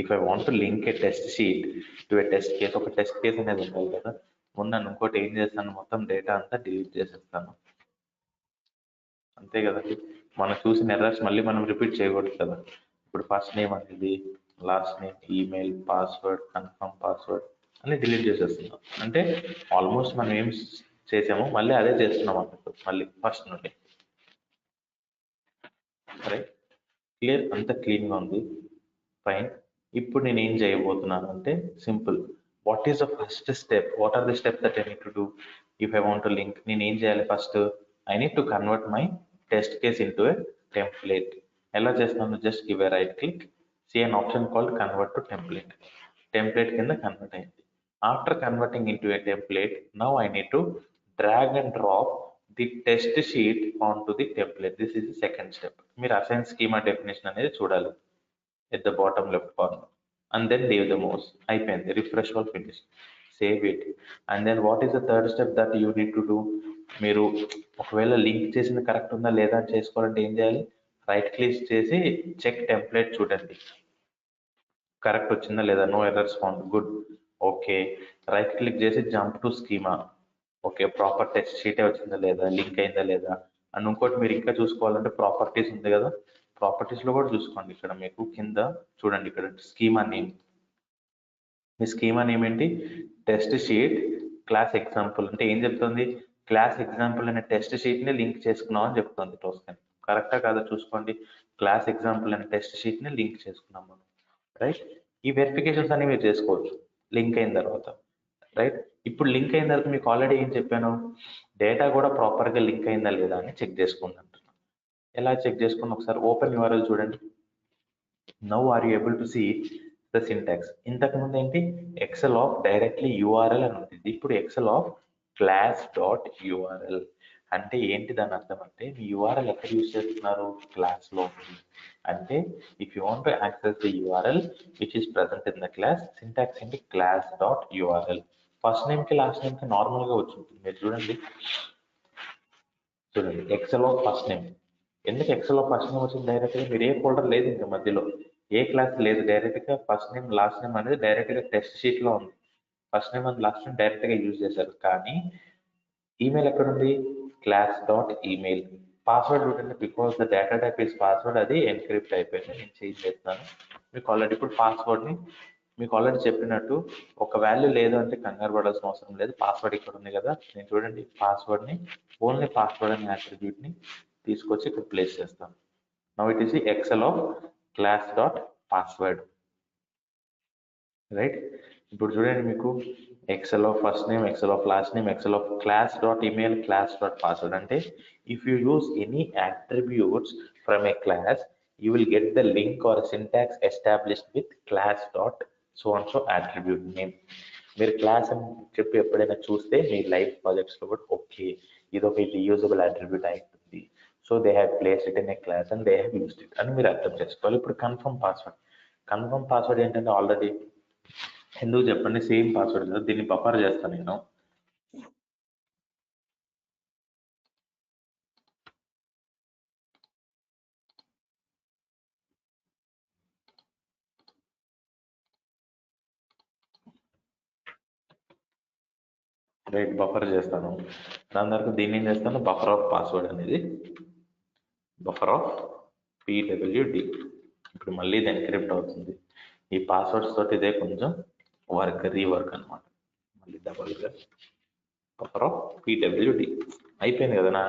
if I want to link A test sheet to A test case, ఒక టెస్ట్ కేస్ అనేది ఉండాలి కదా. ముందు నన్ను ఇంకోటి ఏం చేస్తాను, మొత్తం డేటా అంతా డిలీట్ చేసేస్తాను, అంతే కదండి. మనం చూసిన ఎర్రర్స్ మళ్ళీ మనం రిపీట్ చేయకూడదు కదా. ఇప్పుడు ఫస్ట్ నేమ్ అనేది, last name, email, password, confirm password అన్ని డిలీట్ చేసేస్తున్నాం. అంటే ఆల్మోస్ట్ మనం ఏం చేసామో మళ్ళీ అదే చేస్తున్నాం అన్నట్టు, మళ్ళీ ఫస్ట్ నుండి. Right, clear? అంత క్లీన్గా ఉంది, ఫైన్. ఇప్పుడు నేను ఏం చేయబోతున్నాను అంటే simple. What is the first step, what are the step that I need to do if I want to link? నేను ఏం చేయాలి first? I need to convert my test case into a template. ఎలా చేస్తాను? Just give a right click, see an option called convert to template. Template కింద convert అయింది. After converting into a template, now I need to drag and drop the test sheet on to the template. This is the second step. మీరు assign schema definition అనేది చూడాలి at the bottom left corner, and then leave the mouse. అయిపోయింది, refresh all finish, save it. And then what is the third step that you need to do? మీరు ఒకవేళ link చేసింది correct ఉందా లేదా అని చేసుకోవాలంటే ఏం చేయాలి? రైట్ క్లిక్ చేసి చెక్ టెంప్లేట్ చూడండి, కరెక్ట్ వచ్చిందా లేదా, no errors found, good. Okay, right click చేసి jump to schema, okay proper test షీటే వచ్చిందా లేదా, లింక్ అయిందా లేదా. అండ్ ఇంకోటి మీరు ఇంకా చూసుకోవాలంటే ప్రాపర్టీస్ ఉంది కదా, ప్రాపర్టీస్ లో కూడా చూసుకోండి. ఇక్కడ మీకు కింద చూడండి, ఇక్కడ స్కీమా నేమ్, మీ స్కీమా నేమ్ ఏంటి? Test sheet class example. అంటే ఏం చెప్తుంది? క్లాస్ ఎగ్జాంపుల్ అనే టెస్ట్ షీట్ ని లింక్ చేసుకున్నాం అని చెప్తుంది టోస్కెన్. కరెక్టా కాదా చూసుకోండి. క్లాస్ ఎగ్జాంపుల్ అనే టెస్ట్ షీట్ ని లింక్ చేసుకున్నాం మనం, రైట్? ఈ వెరిఫికేషన్స్ అన్ని మీరు చేసుకోవచ్చు లింక్ అయిన తర్వాత, రైట్? ఇప్పుడు లింక్ అయిన తర్వాత మీకు ఆల్రెడీ ఏం చెప్పాను, డేటా కూడా ప్రాపర్గా లింక్ అయిందా లేదా అని చెక్ చేసుకోండి అంటున్నాను. ఎలా చెక్ చేసుకుని ఒకసారి ఓపెన్ యూఆర్ఎల్ చూడండి. Now are you able to see the syntax. ఇంతకు ముందు ఏంటి, ఎక్సెల్ ఆఫ్ డైరెక్ట్లీ యూఆర్ఎల్ అని ఉంటుంది, ఇప్పుడు excel of class dot URL. అంటే ఏంటి దాని అర్థం అంటే, మీ యూఆర్ఎల్ ఎక్కడ యూజ్ చేస్తున్నారు? క్లాస్ లో ఉంటుంది. అంటే if you want to access the URL which is present in the class, syntax ఏంటి? Class dot URL. First name కి లాస్ట్ నేమ్ కి నార్మల్ గా వచ్చి ఉంటుంది, మీరు చూడండి. చూడండి, ఎక్సెల్ ఆఫ్ ఫస్ట్ నేమ్. ఎందుకు ఎక్సెల్ ఆఫ్ ఫస్ట్ నేమ్ వచ్చింది? డైరెక్ట్ గా మీరు ఏ ఫోల్డర్ లేదు ఇంకా మధ్యలో, ఏ క్లాస్ లేదు, డైరెక్ట్ గా ఫస్ట్ నేమ్ లాస్ట్ నేమ్ అనేది డైరెక్ట్ గా టెస్ట్ షీట్ లో ఉంది. First name and last name direct గా యూజ్ చేశారు. కానీ ఈమెయిల్ ఎక్కడ ఉంది? Class dot email. పాస్వర్డ్ చూడండి, because the data type is password, అది ఎన్క్రిప్ట్ అయిపోయింది. నేను చేంజ్ చేస్తాను మీకు ఆల్రెడీ. ఇప్పుడు పాస్వర్డ్ ని మీకు ఆల్రెడీ చెప్పినట్టు ఒక వాల్యూ లేదు అంటే కంగారు పడాల్సిన అవసరం లేదు. పాస్వర్డ్ ఇక్కడ ఉంది కదా, నేను చూడండి పాస్వర్డ్ ని, ఓన్లీ పాస్వర్డ్ అనే అట్రిబ్యూట్ ని తీసుకొచ్చి ఇక్కడ ప్లేస్ చేస్తాను. Now it is the excel of class dot password, right? ఇప్పుడు చూడండి మీకు excel of first name, excel of last name, excel of class dot email, class dot password. అంటే if you use any attributes from a class, you will get the link or syntax established with class dot so and so attribute name. మీరు class అని చెప్పి ఎప్పుడైనా చూస్తే మీ life projects లో కూడా okay ఇది ఒక రీయూజబుల్ అట్రిబ్యూట్ అవుతుంది, so they have placed it in a class and they have used it అని మీరు అర్థం చేసుకోవాలి. ఇప్పుడు కన్ఫర్మ్ పాస్వర్డ్. కన్ఫర్మ్ పాస్వర్డ్ ఏంటంటే ఆల్రెడీ ఎందుకు చెప్పండి, సేమ్ పాస్వర్డ్ కదా, దీన్ని బఫర్ చేస్తాను నేను. రైట్, బఫర్ చేస్తాను. దాని తర్వాత దీన్ని ఏం చేస్తాను, బఫర్ ఆఫ్ పాస్వర్డ్ అనేది, బఫర్ ఆఫ్ pwd. ఇప్పుడు మళ్ళీ ఇది ఎన్క్రిప్ట్ అవుతుంది. ఈ పాస్వర్డ్స్ తోటి ఇదే కొంచెం రీవర్క్ అనమాట. మళ్ళీ డబల్గా బఫర్ ఆఫ్ pwd అయిపోయింది కదా. నా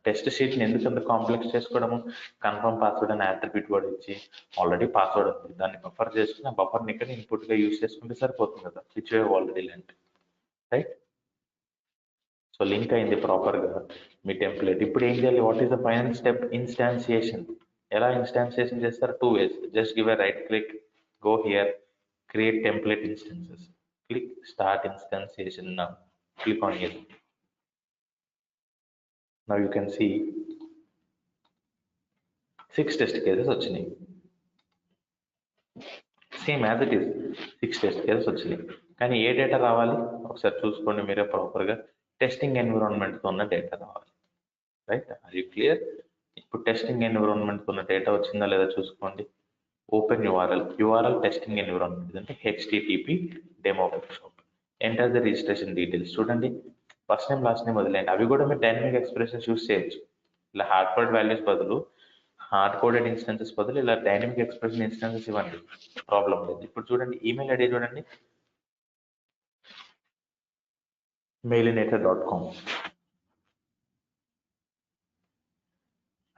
టెస్ట్ షీట్ని ఎందుకు అంత కాంప్లెక్స్ చేసుకోవడము? కన్ఫర్మ్ పాస్వర్డ్ అని అట్రిబ్యూట్ వర్డ్ ఇచ్చి ఆల్రెడీ పాస్వర్డ్ ఉంది, దాన్ని బఫర్ చేసుకుని ఆ బఫర్ని ఇక్కడ ఇన్పుట్గా యూజ్ చేసుకుంటే సరిపోతుంది కదా, which we already learnt, right? So link అయింది ప్రాపర్గా మీ టెంప్లెట్. ఇప్పుడు ఏం చేయాలి? What is the final step? Instantiation. ఎలా ఇన్స్టాన్సియేషన్ చేస్తారు? 2 ways. Just give a right click, go here, create template instances, click start instantiation. Now click on it. Now you can see 6 test cases వచ్చినాయి. Same as it is 6 test cases వచ్చినాయి. కానీ ఏ data రావాలి ఒకసారి చూసుకోండి మీరే ప్రాపర్గా. Testing ఎన్విరాన్మెంట్తో ఉన్న డేటా రావాలి, రైట్? Are you clear? ఇప్పుడు టెస్టింగ్ ఎన్విరాన్మెంట్తో ఉన్న డేటా వచ్చిందా లేదా చూసుకోండి. ఓపెన్ యూఆర్ఎల్ టెస్టింగ్ ఎన్విరాన్మెంట్ అంటే http demo workshop. Enter the registration details. చూడండి, ఫస్ట్ నేమ్ లాస్ట్ నేమ్ వదిలేండి. అవి కూడా మీరు డైనమిక్ ఎక్స్ప్రెషన్స్ యూస్ చేయొచ్చు. ఇలా హార్డ్ కోడ్ వాల్యూస్ బదులు, హార్డ్ కోడెడ్ ఇన్స్టెన్సెస్ బదులు ఇలా డైనమిక్ ఎక్స్ప్రెషన్ ఇన్స్టెన్సెస్ ఇవ్వండి, ప్రాబ్లం లేదు. ఇప్పుడు చూడండి, ఈమెయిల్ ఐడి చూడండి, mailinator.com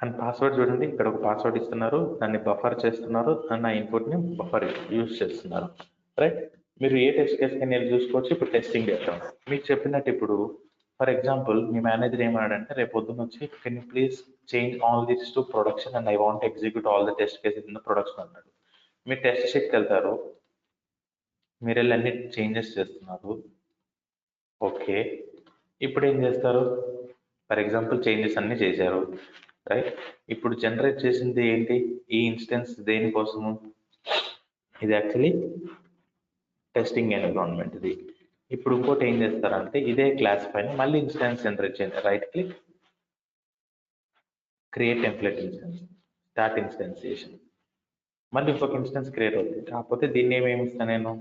అండ్ పాస్వర్డ్ చూడండి, ఇక్కడ ఒక పాస్వర్డ్ ఇస్తున్నారు, దాన్ని బఫర్ చేస్తున్నారు, అండ్ నా ఇన్పుట్ని బఫర్ యూజ్ చేస్తున్నారు, రైట్? మీరు ఏ టెస్ట్ కేస్ కింద వెళ్ళి చూసుకోవచ్చు. ఇప్పుడు టెస్టింగ్ డేటా మీకు చెప్పినట్టు, ఇప్పుడు ఫర్ ఎగ్జాంపుల్ మీ మేనేజర్ ఏమన్నాడంటే రేపు పొద్దున్న వచ్చి can you please change all this to production and I want execute all the test cases in the production అన్నాడు. మీరు టెస్ట్ షీట్కి వెళ్తారు, మీరు వెళ్ళి అన్ని చేంజెస్ చేస్తున్నారు, ఓకే. ఇప్పుడు ఏం చేస్తారు? ఫర్ ఎగ్జాంపుల్ చేంజెస్ అన్ని చేశారు, రైట్? ఇప్పుడు జనరేట్ చేసింది ఏంటి? ఈ ఇన్స్టెన్స్ దేనికోసము? ఇది యాక్చువల్లీ టెస్టింగ్ ఎన్విరాన్మెంట్ ఇది. ఇప్పుడు ఇంకోటి ఏం చేస్తారంటే ఇదే క్లాస్ పైన మళ్ళీ ఇన్స్టెన్స్ జనరేట్ చేయండి, right click, create template instance, start instantiation. మళ్ళీ ఇంకొక ఇన్స్టెన్స్ క్రియేట్ అవుతుంది. కాకపోతే దీన్ని ఏమేమి ఇస్తాను నేను?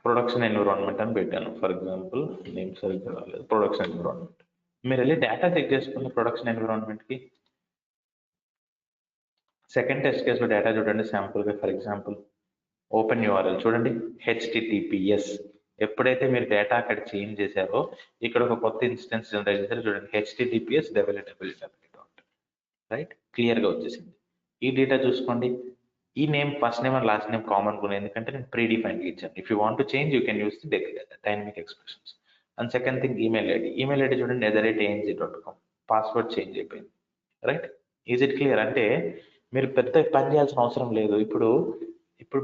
ప్రొడక్షన్ ఎన్విరాన్మెంట్ అని పెట్టాను. ఫర్ ఎగ్జాంపుల్ నేమ్ సరిగ్గా రాలేదు, ప్రొడక్షన్ ఎన్విరాన్మెంట్. మీరు వెళ్ళి డేటా చెక్ చేసుకున్న ప్రొడక్షన్ ఎన్విరాన్మెంట్కి సెకండ్ టెస్ట్ కేసులో డేటా చూడండి శాంపుల్గా. ఫర్ ఎగ్జాంపుల్ ఓపెన్ యూఆర్ఎల్ చూడండి, https. ఎప్పుడైతే మీరు డేటా అక్కడ చేంజ్ చేశారో ఇక్కడ ఒక కొత్త ఇన్స్టెన్స్ జనరేట్ చేశారో చూడండి, https www. రైట్? క్లియర్గా వచ్చేసింది. ఈ డేటా చూసుకోండి, ఈ name first name and last name common కూడా, ఎందుకంటే నేను ప్రీ డిఫైన్గా ఇచ్చాను. If you want to change you can use the dynamic expressions. And second thing email ID చూడండి, @ang.com. పాస్వర్డ్ చేంజ్ అయిపోయింది, రైట్? Is it clear? అంటే మీరు పెద్ద పని చేయాల్సిన అవసరం లేదు. ఇప్పుడు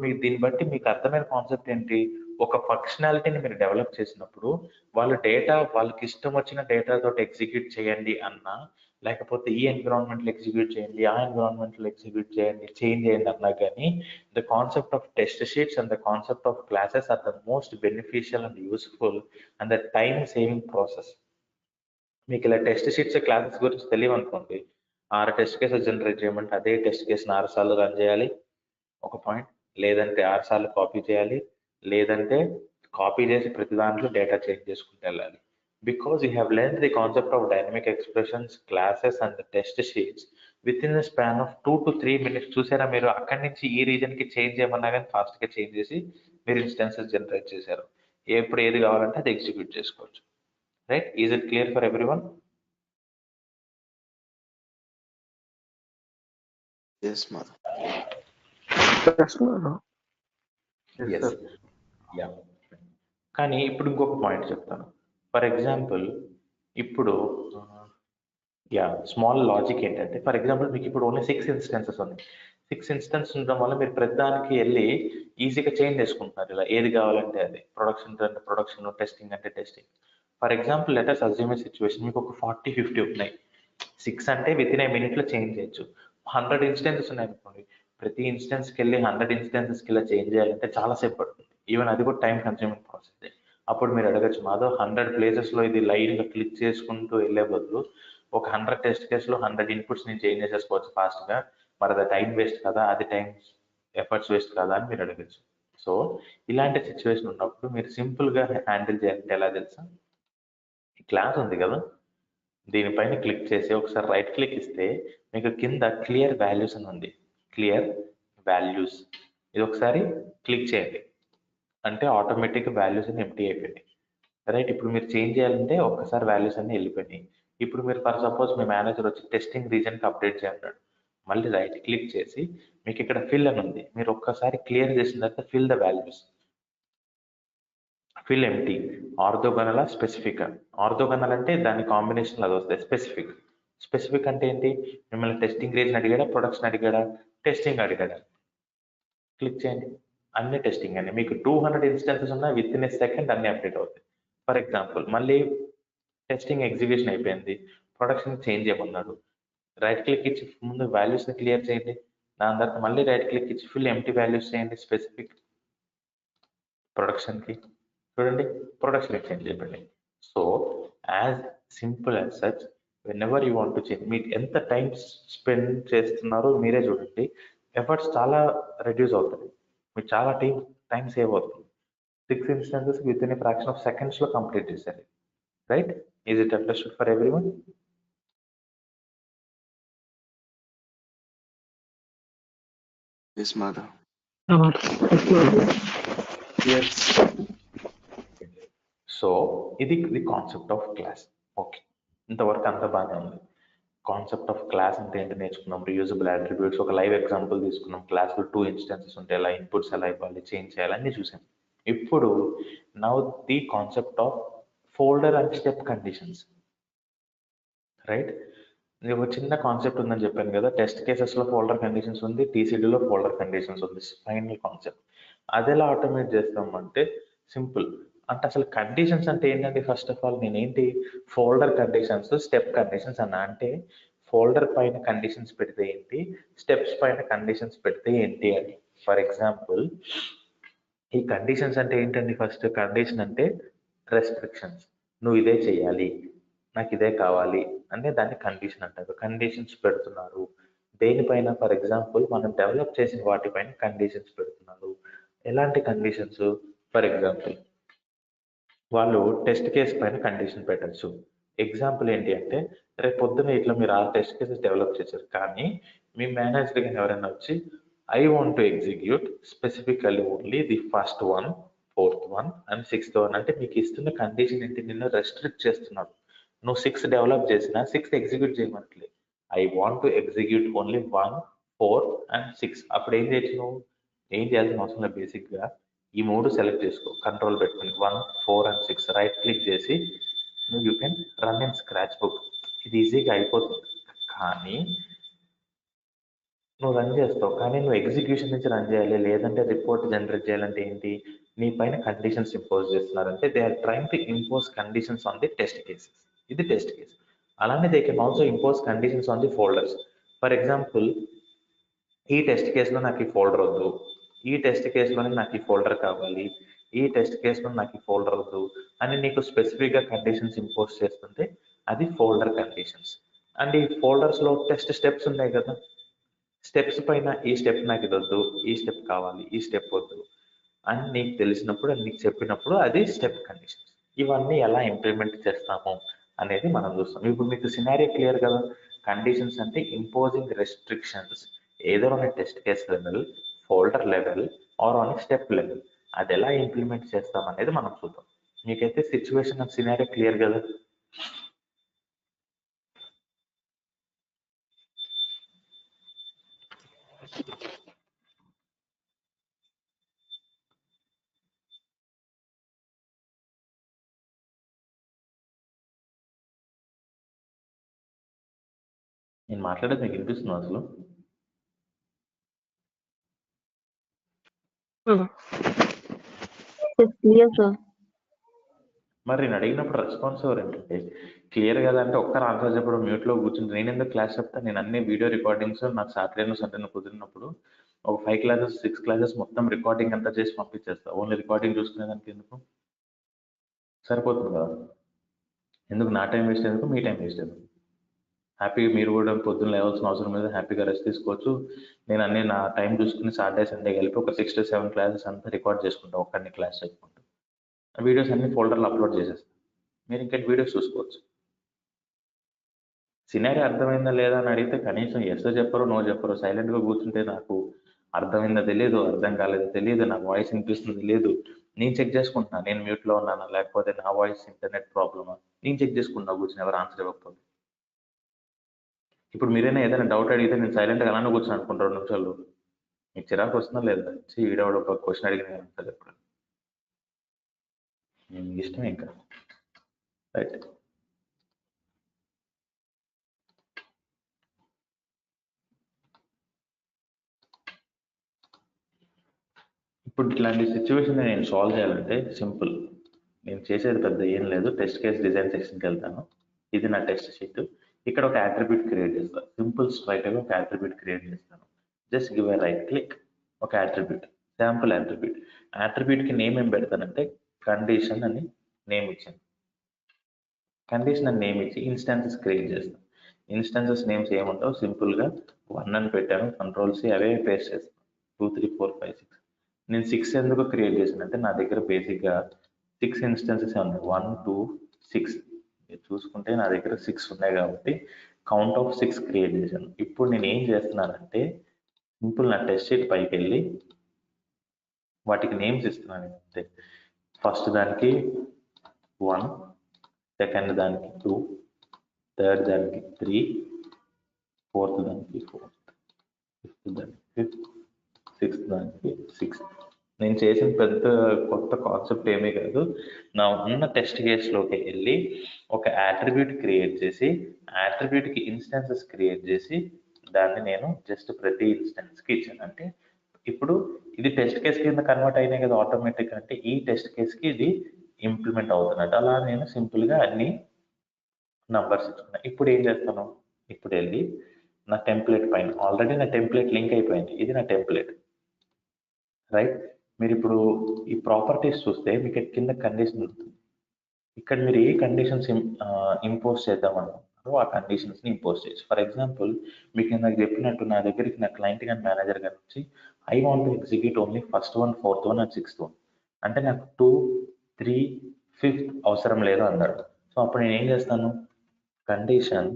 మీకు దీన్ని బట్టి మీకు అర్థమైన కాన్సెప్ట్ ఏంటి? ఒక ఫంక్షనాలిటీని మీరు డెవలప్ చేసినప్పుడు వాళ్ళ డేటా వాళ్ళకి ఇష్టం వచ్చిన డేటా తోటి ఎగ్జిక్యూట్ చేయండి అన్నా, లేకపోతే ఈ ఎన్విరాన్మెంట్లో ఎగ్జిక్యూట్ చేయండి, ఆ ఎన్విరాన్మెంట్లో ఎగ్జిక్యూట్ చేయండి, చేంజ్ చేయండి అన్నా కానీ the concept of test sheets and the concept of classes are the most beneficial and useful and the time saving process. మీకు ఇలా టెస్ట్ షీట్స్ క్లాసెస్ గురించి తెలియవనుకోండి, 6 టెస్ట్ కేసెస్ జనరేట్ చేయమంటే అదే టెస్ట్ కేసుని 6 సార్లు రన్ చేయాలి, ఒక పాయింట్. లేదంటే 6 సార్లు కాపీ చేయాలి, లేదంటే కాపీ చేసి ప్రతి దాంట్లో డేటా చేంజ్ చేసుకుంటూ వెళ్ళాలి. Because you have learn the concept of dynamic expressions, classes and test sheets with in the span of 2 to 3 minutes. చూసారా, మీరు అక్కడి నుంచి ఈ రీజన్కి చేంజ్ చేయమన్నా కానీ ఫాస్ట్గా చేంజ్ చేసి మీరు ఇన్స్టెన్సెస్ జనరేట్ చేశారు. ఎప్పుడు ఏది కావాలంటే అది ఎగ్జిక్యూట్ చేసుకోవచ్చు, right? Is it clear for everyone? Yes, ma'am. Yes. Yeah. కానీ ఇప్పుడు ఇంకొక పాయింట్ చెప్తాను. ఫర్ ఎగ్జాంపుల్ ఇప్పుడు స్మాల్ లాజిక్ ఏంటంటే, ఫర్ ఎగ్జాంపుల్ మీకు ఇప్పుడు ఓన్లీ 6 ఇన్స్టెన్సెస్ ఉన్నాయి. 6 ఇన్స్టెన్స్ ఉండడం వల్ల మీరు ప్రతిదానికి వెళ్ళి ఈజీగా చేంజ్ చేసుకుంటున్నారు. ఇలా ఏది కావాలంటే అది, ప్రొడక్షన్ అంటే ప్రొడక్షన్, టెస్టింగ్ అంటే testing. For example let us assume a situation, మీకు ఒక 40-50 ఉన్నాయి. 6 అంటే విత్ ఇన్ ఏ మినిట్లో చేంజ్ చేయొచ్చు. 100 ఇన్స్టెన్సెస్ ఉన్నాయి అనుకోండి, ప్రతి ఇన్స్టెన్స్కి వెళ్ళి 100 ఇన్స్టెన్సెస్కి ఇలా చేంజ్ చేయాలంటే చాలాసేపు పడుతుంది. ఈవెన్ అది కూడా టైం కన్స్యూమింగ్ ప్రాసెస్. అప్పుడు మీరు అడగచ్చు, మాధవ్ 100 ప్లేసెస్లో ఇది లైన్గా క్లిక్ చేసుకుంటూ వెళ్ళే బదులు ఒక 100 టెస్ట్ కేసులో 100 ఇన్పుట్స్ నేను చేంజ్ చేసేసుకోవచ్చు ఫాస్ట్గా, మరి అది టైం వేస్ట్ కదా, అది టైం ఎఫర్ట్స్ వేస్ట్ కదా అని మీరు అడగచ్చు. సో ఇలాంటి సిచ్యువేషన్ ఉన్నప్పుడు మీరు సింపుల్గా హ్యాండిల్ చేయాలంటే ఎలా తెలుసా? ఈ క్లాస్ ఉంది కదా, దీనిపైన క్లిక్ చేసి ఒకసారి రైట్ క్లిక్ ఇస్తే మీకు కింద క్లియర్ వాల్యూస్ అని ఉంది. క్లియర్ వాల్యూస్ ఇది ఒకసారి క్లిక్ చేయండి, అంటే ఆటోమేటిక్ వాల్యూస్ అన్ని ఎంప్టీ అయిపోయినాయి. రైట్, ఇప్పుడు మీరు చేంజ్ చేయాలంటే ఒక్కసారి వాల్యూస్ అన్ని వెళ్ళిపోయినాయి. ఇప్పుడు మీరు ఫర్ సపోజ్ మీ మేనేజర్ వచ్చి టెస్టింగ్ రీజన్కి అప్డేట్ చేయన్నాడు, మళ్ళీ రైట్ క్లిక్ చేసి మీకు ఇక్కడ ఫిల్ అని ఉంది, మీరు ఒక్కసారి క్లియర్ చేసిన తర్వాత fill the values, fill empty, orthogonal specific. Orthogonal అంటే దాని కాంబినేషన్ అది వస్తుంది. స్పెసిఫిక్, స్పెసిఫిక్ అంటే ఏంటి? మిమ్మల్ని టెస్టింగ్ రీజన్ అడిగాడా, ప్రొడక్షన్ అడిగాడా, టెస్టింగ్ అడిగాడా? క్లిక్ చేయండి, అన్ని టెస్టింగ్ అండి. మీకు 200 ఇన్స్టెన్సెస్ ఉన్నా విత్ ఇన్ ఏ సెకండ్ అన్ని అప్డేట్ అవుతాయి. ఫర్ ఎగ్జాంపుల్ మళ్ళీ టెస్టింగ్ ఎగ్జిక్యూషన్ అయిపోయింది, ప్రొడక్షన్ చేంజ్ చేయమన్నాడు, రైట్ క్లిక్ ఇచ్చి ముందు వాల్యూస్ని క్లియర్ చేయండి, దాని తర్వాత మళ్ళీ రైట్ క్లిక్ ఇచ్చి ఫిల్ ఎంటీ వాల్యూస్ చేయండి స్పెసిఫిక్ ప్రొడక్షన్కి. చూడండి, ప్రొడక్షన్ చేంజ్ అయిపోయింది. So as simple as such, whenever you want to change, మీకు ఎంత టైం స్పెండ్ చేస్తున్నారో మీరే చూడండి. ఎఫర్ట్స్ చాలా రెడ్యూస్ అవుతుంది, మీకు చాలా టైం సేవ్ అవుతుంది. 6 instances with in a fraction of సెకండ్స్లో కంప్లీట్ చేశారు. Right, is it understood for everyone? Yes, Madhav. Yes. So ఇది కాన్సెప్ట్ ఆఫ్ క్లాస్. ఓకే, ఇంతవరకు అంత బాగానే ఉంది. కాన్సెప్ట్ ఆఫ్ క్లాస్ అంటే ఏంటి నేర్చుకున్నాం, రియూజబుల్ అట్రిబ్యూట్స్, ఒక లైవ్ ఎగ్జాంపుల్ తీసుకున్నాం, క్లాస్లో 2 ఇన్స్టెన్సెస్ ఉంటాయి, ఎలా ఇన్పుట్స్ ఎలా ఇవ్వాలి, చేంజ్ చేయాలని చూసాం. ఇప్పుడు now the concept of folder and step conditions. Right, ఇది ఒక చిన్న కాన్సెప్ట్ ఉందని చెప్పాను కదా, టెస్ట్ కేసెస్లో ఫోల్డర్ కండిషన్స్ ఉంది, టీసీడీలో ఫోల్డర్ కండిషన్స్ ఉంది. ఫైనల్ కాన్సెప్ట్ అది ఎలా ఆటోమేట్ చేస్తాం అంటే సింపుల్. అంటే అసలు కండిషన్స్ అంటే ఏంటంటే ఫస్ట్ ఆఫ్ ఆల్ నేనేంటి ఫోల్డర్ కండిషన్స్, స్టెప్ కండిషన్స్ అన్నా. అంటే ఫోల్డర్ పైన కండిషన్స్ పెడితే ఏంటి, స్టెప్స్ పైన కండిషన్స్ పెడితే ఏంటి అని. ఫర్ ఎగ్జాంపుల్ ఈ కండిషన్స్ అంటే ఏంటండి? ఫస్ట్ కండిషన్ అంటే రెస్ట్రిక్షన్స్, నువ్వు ఇదే చేయాలి, నాకు ఇదే కావాలి అంటే దాన్ని కండిషన్ అంటారు. కండిషన్స్ పెడుతున్నారు దేనిపైన? ఫర్ ఎగ్జాంపుల్ మనం డెవలప్ చేసిన వాటిపైన కండిషన్స్ పెడుతున్నారు. ఎలాంటి కండిషన్స్? ఫర్ ఎగ్జాంపుల్ వాళ్ళు టెస్ట్ కేస్ పైన కండిషన్ పెట్టచ్చు. ఎగ్జాంపుల్ ఏంటి అంటే, రేపు పొద్దున ఇట్లా మీరు ఆ టెస్ట్ కేసెస్ డెవలప్ చేశారు, కానీ మీ మేనేజర్ కానీ ఎవరైనా వచ్చి I want to execute specifically only the first one, fourth one and sixth one అంటే మీకు ఇస్తున్న కండిషన్ ఏంటి? నిన్ను రెస్ట్రిక్ట్ చేస్తున్నారు. నువ్వు 6 డెవలప్ చేసినా 6 ఎగ్జిక్యూట్ చేయమట్లేదు. I want to execute only 1, 4 and 6. అప్పుడు ఏం చేయొచ్చు? నువ్వు ఏం చేయాల్సిన అవసరం లేదు. బేసిక్గా ఈ 3 సెలెక్ట్ చేసుకో, కంట్రోల్ పెట్టుకుని 1, 4 అండ్ 6 రైట్ క్లిక్ చేసి నువ్వు you can run in scratch book. ఇది ఈజీగా అయిపోతుంది. కానీ నువ్వు రన్ చేస్తావు, కానీ నువ్వు ఎగ్జిక్యూషన్ నుంచి రన్ చేయాలి, లేదంటే రిపోర్ట్ జనరేట్ చేయాలంటే ఏంటి? నీ పైన కండిషన్స్ ఇంపోజ్ చేస్తున్నారంటే they are trying to impose conditions on the test cases. ఇది టెస్ట్ కేస్. అలానే they can also impose conditions on the folders. For example ఈ టెస్ట్ కేసులో నాకు ఈ ఫోల్డర్ వద్దు, ఈ టెస్ట్ కేసులోనే నాకు ఈ ఫోల్డర్ కావాలి, ఈ టెస్ట్ కేసులో నాకు ఈ ఫోల్డర్ వద్దు అని నీకు స్పెసిఫిక్గా కండిషన్స్ ఇంపోజ్ చేస్తుంటే అది ఫోల్డర్ కండిషన్స్. అండ్ ఈ ఫోల్డర్స్లో టెస్ట్ స్టెప్స్ ఉన్నాయి కదా, స్టెప్స్ పైన ఈ స్టెప్ నాకు ఇది వద్దు, ఈ స్టెప్ కావాలి, ఈ స్టెప్ వద్దు అని నీకు తెలిసినప్పుడు, నీకు చెప్పినప్పుడు అది స్టెప్ కండిషన్స్. ఇవన్నీ ఎలా ఇంప్లిమెంట్ చేస్తాము అనేది మనం చూస్తాం. ఇప్పుడు మీకు సినారియో క్లియర్ కదా. కండిషన్స్ అంటే ఇంపోజింగ్ రెస్ట్రిక్షన్స్ ఏదో on test case level, folder level or on step level. అది ఎలా ఇంప్లిమెంట్ చేస్తాం అనేది మనం చూద్దాం. మీకైతే సిచ్యువేషన్ అండ్ సినారియో క్లియర్ కదా. నేను మాట్లాడేది మీకు వినిపిస్తుంది అసలు? Yes, clear, sir. మరి నేను అడిగినప్పుడు రెస్పాన్స్ ఎవరు ఏంటంటే క్లియర్ కదా అంటే ఒక్కరు ఆన్సర్ చెప్పడం, మ్యూట్లో కూర్చుంటే నేను ఎందుకు క్లాస్ చెప్తాను? నేను అన్ని వీడియో రికార్డింగ్స్ నాకు సాటర్డే సండే కుదిరినప్పుడు ఒక 5 క్లాసెస్ 6 క్లాసెస్ మొత్తం రికార్డింగ్ అంతా చేసి పంపించేస్తా. ఓన్లీ రికార్డింగ్ చూసుకునేదానికి ఎందుకు? సరిపోతుంది కదా. ఎందుకు నా టైం వేస్ట్ ఎందుకు, మీ టైం వేస్ట్ ఎందుకు? హ్యాపీగా మీరు కూడా పొద్దున్న లేవాల్సిన అవసరం లేదు, హ్యాపీగా రెస్ట్ తీసుకోవచ్చు. నేను అన్ని నా టైం చూసుకుని సాటర్డే సండే కలిపి ఒక 6 to 7 క్లాసెస్ అంతా రికార్డ్ చేసుకుంటాను, ఒక్కడిని క్లాస్ చెప్పుకుంటూ. ఆ వీడియోస్ అన్ని ఫోల్డర్లో అప్లోడ్ చేసేస్తాను, మీరు ఇంకా వీడియోస్ చూసుకోవచ్చు. సినారీ అర్థమైందా లేదా అని అడిగితే కనీసం ఎస్ చెప్పరు, నో చెప్పరు. సైలెంట్గా కూర్చుంటే నాకు అర్థమైందా తెలియదు, అర్థం కాలేదో తెలియదు, నాకు వాయిస్ వినిపిస్తుంది తెలియదు. నేను చెక్ చేసుకుంటున్నా నేను మ్యూట్లో ఉన్నానా, లేకపోతే నా వాయిస్ ఇంటర్నెట్ ప్రాబ్లమా, నేను చెక్ చేసుకుంటున్నా కూర్చొని ఎవరు ఆన్సర్ ఇవ్వకపోతే. ఇప్పుడు మీరైనా ఏదైనా డౌట్ అడిగితే నేను సైలెంట్గా అలానే కూర్చొని అనుకుంటా 2 నిమిషాలు. మీకు చిరాకు వస్తుందా లేదా? ఈడవాడు ఒక క్వశ్చన్ అడిగిన ఆన్సర్ చెప్పడం ఇష్టమే ఇంకా. రైట్, ఇప్పుడు ఇట్లాంటి సిచ్యువేషన్ నేను సాల్వ్ చేయాలంటే సింపుల్. నేను చేసేది పెద్ద ఏం లేదు, టెస్ట్ కేస్ డిజైన్ సెక్షన్కి వెళ్తాను. ఇది నా టెస్ట్ షీట్. ఇక్కడ ఒక అట్రిబ్యూట్ క్రియేట్ చేస్తాను, సింపుల్ స్ట్రైట్గా ఒక అట్రిబ్యూట్ క్రియేట్ చేస్తాను. Just give a right click, ఒక అట్రిబ్యూట్, శాంపుల్ అట్రిబ్యూట్. అట్రిబ్యూట్కి నేమ్ ఏం పెడతానంటే కండిషన్ అని నేమ్ ఇచ్చాను. కండిషన్ అని నేమ్ ఇచ్చి ఇన్స్టాన్సెస్ క్రియేట్ చేస్తాను. ఇన్స్టాన్సెస్ నేమ్స్ ఏముంటావు, సింపుల్గా 1 అని పెట్టాను, కంట్రోల్ సి, అవే పేస్ట్ చేస్తాను. 2 3 4 5 6. నేను 6 ఎందుకు క్రియేట్ చేశానంటే నా దగ్గర బేసిక్గా 6 ఇన్స్టెన్సెస్ ఉన్నాయి, 1 2 6. మీరు చూసుకుంటే నా దగ్గర 6 ఉన్నాయి కాబట్టి కౌంట్ ఆఫ్ 6 క్రియేట్ చేశాను. ఇప్పుడు నేను ఏం చేస్తున్నానంటే సింపుల్ నా టెస్ట్ షీట్ పైకి వెళ్ళి వాటికి నేమ్స్ ఇస్తున్నాను. అంతే. ఫస్ట్ దానికి 1, సెకండ్ దానికి 2, థర్డ్ దానికి 3, ఫోర్త్ దానికి 4, ఫిఫ్త్ దానికి 5, సిక్స్త్ దానికి 6. నేను చేసిన పెద్ద కొత్త కాన్సెప్ట్ ఏమీ కాదు. నా ఉన్న టెస్ట్ కేసులోకి వెళ్ళి ఒక అట్రిబ్యూట్ క్రియేట్ చేసి అట్రిబ్యూట్కి ఇన్స్టాన్సెస్ క్రియేట్ చేసి దాన్ని నేను జస్ట్ ప్రతి ఇన్స్టాన్స్కి ఇచ్చాను. అంటే ఇప్పుడు ఇది టెస్ట్ కేస్ కింద కన్వర్ట్ అయినాయి కదా ఆటోమేటిక్. అంటే ఈ టెస్ట్ కేస్కి ఇది ఇంప్లిమెంట్ అవుతున్నట్టు. అలా నేను సింపుల్గా అన్ని నంబర్స్ ఇచ్చుకున్నాను. ఇప్పుడు ఏం చేస్తాను, ఇప్పుడు వెళ్ళి నా టెంప్లెట్ పైన ఆల్రెడీ నా టెంప్లెట్ లింక్ అయిపోయింది, ఇది నా టెంప్లెట్. రైట్, మీరు ఇప్పుడు ఈ ప్రాపర్టీస్ చూస్తే మీకు కింద కండిషన్ ఉంటుంది. ఇక్కడ మీరు ఏ కండిషన్స్ ఇంపోజ్ చేద్దాం అనుకుంటారో ఆ కండిషన్స్ని ఇంపోజ్ చేయొచ్చు. ఫర్ ఎగ్జాంపుల్ మీకు ఇందాక చెప్పినట్టు నా దగ్గరికి నా క్లయింట్ కానీ మేనేజర్ కానీ వచ్చి I want to execute only first 1, 4th 1 and 6th 1 అంటే నాకు 2, 3, 5th అవసరం లేదు అన్నాడు. సో అప్పుడు నేను ఏం చేస్తాను, కండిషన్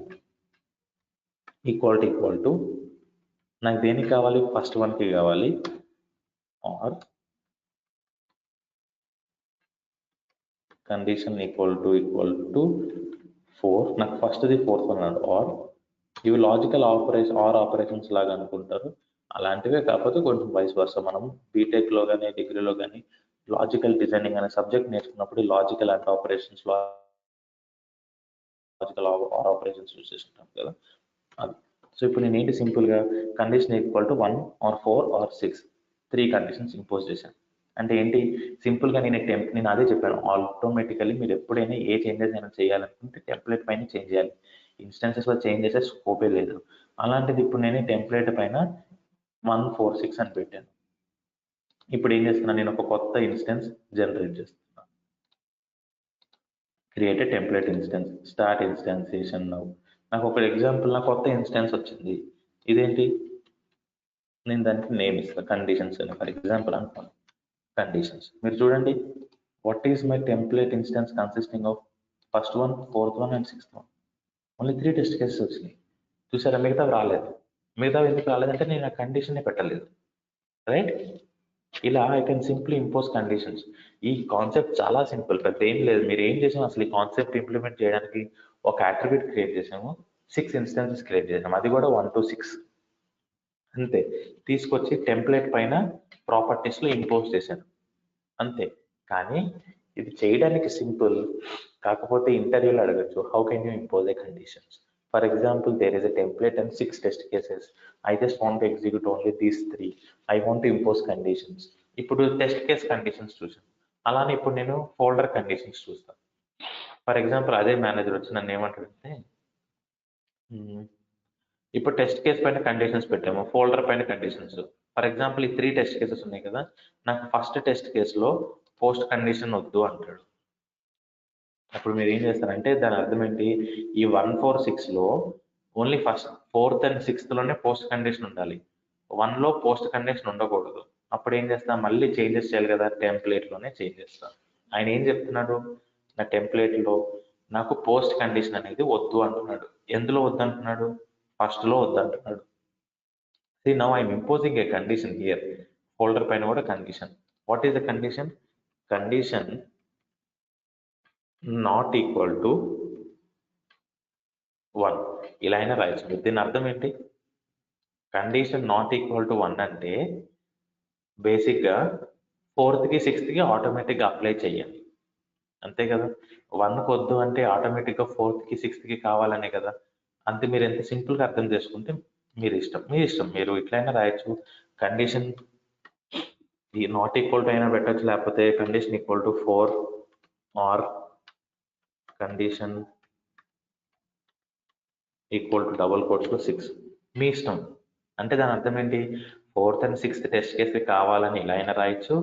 ఈక్వల్ టు నాకు దేనికి కావాలి, ఫస్ట్ 1కి కావాలి, ఆర్ కండిషన్ ఈక్వల్ టు 4, నాకు ఫస్ట్ది 4th అన్నాడు. ఆర్ ఇవి లాజికల్ ఆపరేషన్స్ లాగా అనుకుంటారు, అలాంటివే కాకపోతే కొంచెం వైస్ వర్స. మనం బీటెక్లో కానీ డిగ్రీలో కానీ లాజికల్ డిజైనింగ్ అనే సబ్జెక్ట్ నేర్చుకున్నప్పుడు logical and operations, logical operations use చేసుకుంటాం కదా అది. సో ఇప్పుడు నేను ఏంటి సింపుల్గా condition equal to 1 or 4 or 6 3 conditions impose చేశాను. అంటే ఏంటి, సింపుల్గా నేను అదే చెప్పాను, ఆటోమేటికల్లీ మీరు ఎప్పుడైనా ఏ చేంజెస్ అయినా చేయాలనుకుంటే టెంప్లెట్ పైన చేంజ్ చేయాలి, ఇన్స్టాన్సెస్లో చేంజ్ చేసే స్కోపే లేదు. అలాంటిది ఇప్పుడు నేను టెంప్లెట్ పైన 1 4 6 అని పెట్టాను. ఇప్పుడు ఏం చేస్తున్నాను, నేను ఒక కొత్త ఇన్స్టెన్స్ జనరేట్ చేస్తున్నాను. Create template instance, start instantiation now. నాకు ఒక ఎగ్జాంపుల్, నా కొత్త ఇన్స్టెన్స్ వచ్చింది. ఇదేంటి, నేను దానికి నేమ్ ఇస్తాను కండిషన్స్ అని. ఫర్ ఎగ్జాంపుల్ అనుకోండి కండిషన్స్. మీరు చూడండి, what is my template instance consisting of first 1, 4th 1 and 6th 1. Only 3 test cases వచ్చినాయి. చూసారా, మిగతావి రాలేదు. మిగతావి ఎందుకు రాలేదంటే నేను ఆ కండిషనే పెట్టలేదు. రైట్, ఇలా I can simply impose conditions. ఈ కాన్సెప్ట్ చాలా సింపుల్, పెద్ద ఏం లేదు. మీరు ఏం చేసాము, అసలు ఈ కాన్సెప్ట్ ఇంప్లిమెంట్ చేయడానికి ఒక అట్రిబ్యూట్ క్రియేట్ చేసాము, 6 ఇన్స్టెన్సెస్ క్రియేట్ చేసాము, అది కూడా 1 to 6 అంతే. తీసుకొచ్చి టెంప్లెట్ పైన ప్రాపర్టీస్లో ఇంపోజ్ చేశాను అంతే. కానీ ఇది చేయడానికి సింపుల్, కాకపోతే ఇంటర్వ్యూలో అడగచ్చు, how can you impose a conditions. For example, there is a template and 6 test cases. I just want to execute only these 3. I want to impose conditions. ఇప్పుడు టెస్ట్ కేస్ కండిషన్స్ చూసాను, అలానే ఇప్పుడు నేను folder conditions చూస్తాను. For example, అదే manager వచ్చి నన్ను ఏమంటాడంటే, ఇప్పుడు టెస్ట్ కేస్ పైన కండిషన్స్ పెట్టాము, ఫోల్డర్ పైన కండిషన్స్. ఫర్ ఎగ్జాంపుల్, ఈ 3 టెస్ట్ కేసెస్ ఉన్నాయి కదా, నాకు ఫస్ట్ టెస్ట్ కేసులో పోస్ట్ కండిషన్ వద్దు అంటాడు. అప్పుడు మీరు ఏం చేస్తారంటే దాని అర్థం ఏంటి, ఈ 1 4 6లో only first 4th and 6th లోనే పోస్ట్ కండిషన్ ఉండాలి. 1లో పోస్ట్ కండిషన్ ఉండకూడదు. అప్పుడు ఏం చేస్తా, మళ్ళీ చేంజెస్ చేయాలి కదా, టెంప్లెట్ లోనే చేంజ్ చేస్తా. ఆయన ఏం చెప్తున్నాడు, నా టెంప్లెట్ లో నాకు పోస్ట్ కండిషన్ అనేది వద్దు అంటున్నాడు. ఎందులో వద్దు అంటున్నాడు, ఫస్ట్ లో వద్దు అంటున్నాడు. See, now I'm imposing a condition here. Folder పైన కూడా condition. What is the condition? Condition not equal to 1. ఇలా అయినా రాయొచ్చు. దీని అర్థం ఏంటి, కండిషన్ నాట్ ఈక్వల్ టు 1 అంటే బేసిక్గా 4th కి 6th కి ఆటోమేటిక్గా అప్లై చేయాలి, అంతే కదా. 1కి వద్దు అంటే ఆటోమేటిక్గా 4th కి 6th కి కావాలనే కదా. అంతే, మీరు ఎంత సింపుల్గా అర్థం చేసుకుంటే మీ ఇష్టం. మీరు ఇట్లయినా రాయొచ్చు. కండిషన్ నాట్ ఈక్వల్ టు అయినా పెట్టచ్చు, లేకపోతే condition equal to 4 or condition equal to double కోట్స్లో 6, మీ ఇష్టం. అంటే దాని అర్థం ఏంటి, 4th and 6th test case కావాలని ఇలా అయినా రాయొచ్చు,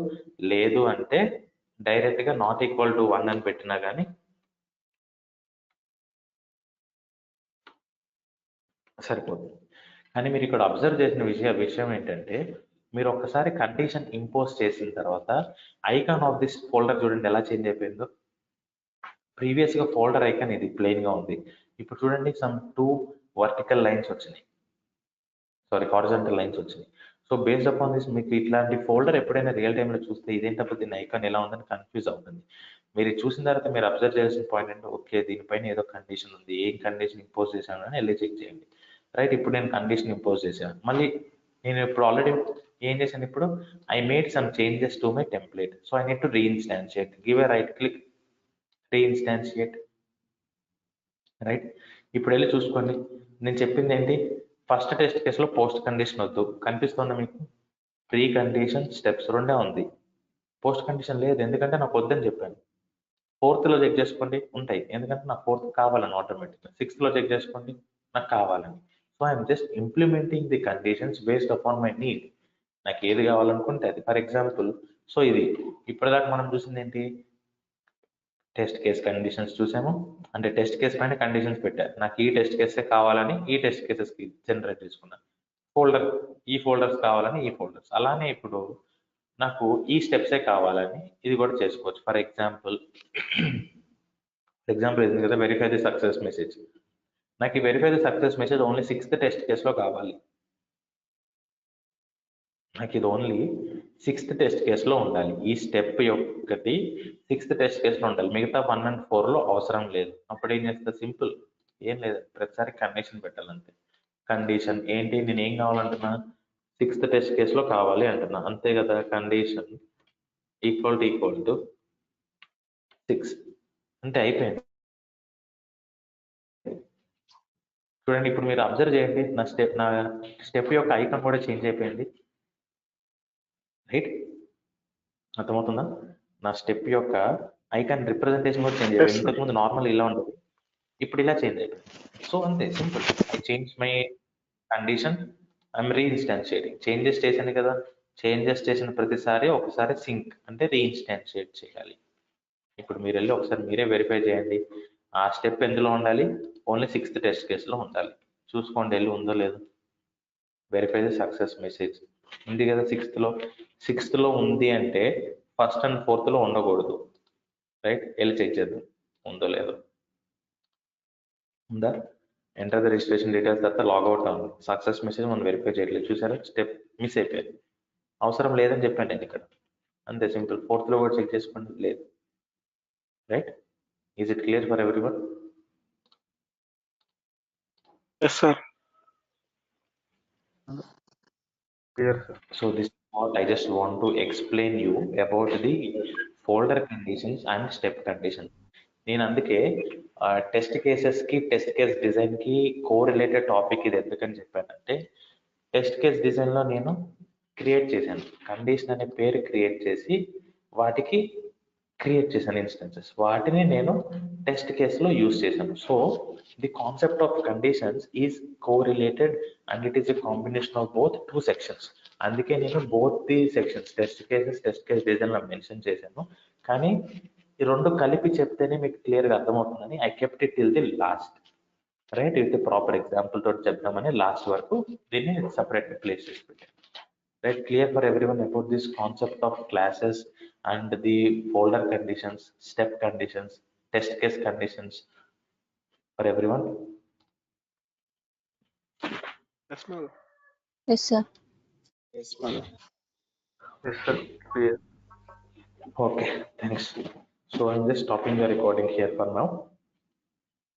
లేదు అంటే డైరెక్ట్గా నాట్ ఈక్వల్ టు 1 అని పెట్టినా కానీ సరిపోతుంది. కానీ మీరు ఇక్కడ అబ్జర్వ్ చేసిన విషయం ఏంటంటే, మీరు ఒక్కసారి కండిషన్ ఇంపోజ్ చేసిన తర్వాత ఐకాన్ ఆఫ్ దిస్ ఫోల్డర్ చూడండి ఎలా చేంజ్ అయిపోయిందో. ప్రీవియస్గా ఫోల్డర్ ఐకాన్ ఇది ప్లెయిన్గా ఉంది, ఇప్పుడు చూడండి సమ్ 2 వర్టికల్ లైన్స్ వచ్చినాయి, హారిజాంటల్ లైన్స్ వచ్చినాయి. సో బేస్డ్ అపాన్ దిస్ మీకు ఇట్లాంటి ఫోల్డర్ ఎప్పుడైనా రియల్ టైంలో చూస్తే ఇదేంటప్పుడు దీని ఐకాన్ ఎలా ఉందని కన్ఫ్యూజ్ అవుతుంది. మీరు చూసిన తర్వాత మీరు అబ్జర్వ్ చేయాల్సిన పాయింట్ అంటే, ఓకే దీనిపైన ఏదో కండిషన్ ఉంది, ఏం కండిషన్ ఇంపోజ్ చేశాను అని వెళ్ళి చెక్ చేయండి. రైట్, ఇప్పుడు నేను కండిషన్ ఇంపోజ్ చేశాను. మళ్ళీ నేను ఇప్పుడు ఆల్రెడీ ఏం చేశాను, ఇప్పుడు I made some changes to my template, so I need to reinstantiate. Give a right click, reinstantiate. Right, ఇప్పుడు వెళ్ళి చూసుకోండి, నేను చెప్పింది ఏంటి, ఫస్ట్ టెస్ట్ కేసులో పోస్ట్ కండిషన్ వద్దు, కనిపిస్తుందా మీకు, ప్రీ కండిషన్ స్టెప్స్ 2 ఉంది, పోస్ట్ కండిషన్ లేదు ఎందుకంటే నాకు వద్దని చెప్పాను. 4th లో చెక్ చేసుకోండి ఉంటాయి, ఎందుకంటే నాకు 4th కావాలని ఆటోమేటిక్గా. 6th లో చెక్ చేసుకోండి నాకు కావాలని. So I'm just implementing the conditions based upon my need. నాకు ఏది కావాలనుకుంటే అది. ఫర్ ఎగ్జాంపుల్, సో ఇది ఇప్పటిదాకా మనం చూసింది ఏంటి, టెస్ట్ కేస్ కండిషన్స్ చూసాము, అంటే టెస్ట్ కేస్ పైన కండిషన్స్ పెట్టారు. నాకు ఈ టెస్ట్ కేసే కావాలని ఈ టెస్ట్ కేసెస్ కి జనరేట్ చేసుకున్నాను. ఈ ఫోల్డర్స్ కావాలని ఈ ఫోల్డర్స్. అలానే ఇప్పుడు నాకు ఈ స్టెప్సే కావాలని ఇది కూడా చేసుకోవచ్చు. ఫర్ ఎగ్జాంపుల్ ఇది కదా, వెరిఫై ది సక్సెస్ మెసేజ్. నాకు ఈ verify the success message only 6th test కేసులో కావాలి. నాకు ఇది ఓన్లీ 6th టెస్ట్ కేసులో ఉండాలి. ఈ స్టెప్ ఒకటి 6th టెస్ట్ కేసులో ఉండాలి, మిగతా 1 and 4లో అవసరం లేదు. అప్పుడు ఏం చేస్తా, సింపుల్, ఏం లేదు, ప్రతిసారి కండిషన్ పెట్టాలంతే. కండిషన్ ఏంటి, నేను ఏం కావాలంటున్నా, 6th టెస్ట్ కేసులో కావాలి అంటున్నా, అంతే కదా. కండిషన్ ఈక్వల్ టు 6 అంటే అయిపోయింది. చూడండి, ఇప్పుడు మీరు అబ్జర్వ్ చేయండి, నా స్టెప్ యొక్క ఐకాన్ కూడా చేంజ్ అయిపోయింది. రైట్, అర్థమవుతుందా, నా స్టెప్ యొక్క ఐకాన్ రిప్రజెంటేషన్ కూడా చేంజ్ అయిపోయింది. ఇంతకుముందు నార్మల్ ఇలా ఉండదు, ఇప్పుడు ఇలా చేంజ్ అయిపోయింది. సో అంతే simple, I change my condition, I'm reinstantiating. Changes చేశాను కదా, చేంజెస్ చేసిన ప్రతిసారి ఒకసారి సింక్ అంటే రీఇన్స్టాన్షియేట్ చేయాలి. ఇప్పుడు మీరు వెళ్ళి ఒకసారి మీరే వెరిఫై చేయండి, ఆ స్టెప్ ఎందులో ఉండాలి, ఓన్లీ 6th టెస్ట్ కేసులో ఉండాలి. చూసుకోండి వెళ్ళి ఉందో లేదో. వెరిఫై ది సక్సెస్ మెసేజ్ ఉంది కదా 6th లో ఉంది అంటే 1st and 4th లో ఉండకూడదు. రైట్, వెళ్ళి చెక్ చేద్దాం ఉందో లేదో. ఉందా, ఎంటర్ ద రిజిస్ట్రేషన్ డీటెయిల్స్, తర్వాత లాగౌట్ అవ్వాలి. సక్సెస్ మెసేజ్ మనం వెరిఫై చేయట్లేదు, చూసారా, స్టెప్ మిస్ అయిపోయింది. అవసరం లేదని చెప్పాను నేను ఇక్కడ, అంతే సింపుల్. 4th లో కూడా చెక్ చేసుకోండి, లేదు. Right, is it clear for everyone? Yes, sir. Clear, sir. So this is what I just want to explain you about the folder conditions and step conditions. నేను అందుకే టెస్ట్ కేసెస్ కి test case design కి correlated topic ఇది ఎందుకని చెప్పానంటే, test case design లో నేను create చేశాను, కండిషన్ అనే పేరు క్రియేట్ చేసి వాటికి క్రియేట్ చేశాను ఇన్స్టెన్సెస్, వాటిని నేను టెస్ట్ కేసులో యూజ్ చేశాను. So the concept of conditions is correlated and it is a combination of both 2 sections. అందుకే నేను both the sections test case design లో మెన్షన్ చేశాను. కానీ ఈ 2 కలిపి చెప్తేనే మీకు క్లియర్ గా అర్థమవుతుందని I kept it till the last. Right. With proper example తోటి చెప్దామని లాస్ట్ వరకు దీన్ని సపరేట్ ప్లేస్ చేసి పెట్టాను. Right. Clear for everyone about this concept of classes and the folder conditions, step conditions, test case conditions for everyone? Yes, ma'am. Yes, sir. Yes, mother. Yes, sir. Clear. Okay, thanks. So I'm just stopping the recording here for now.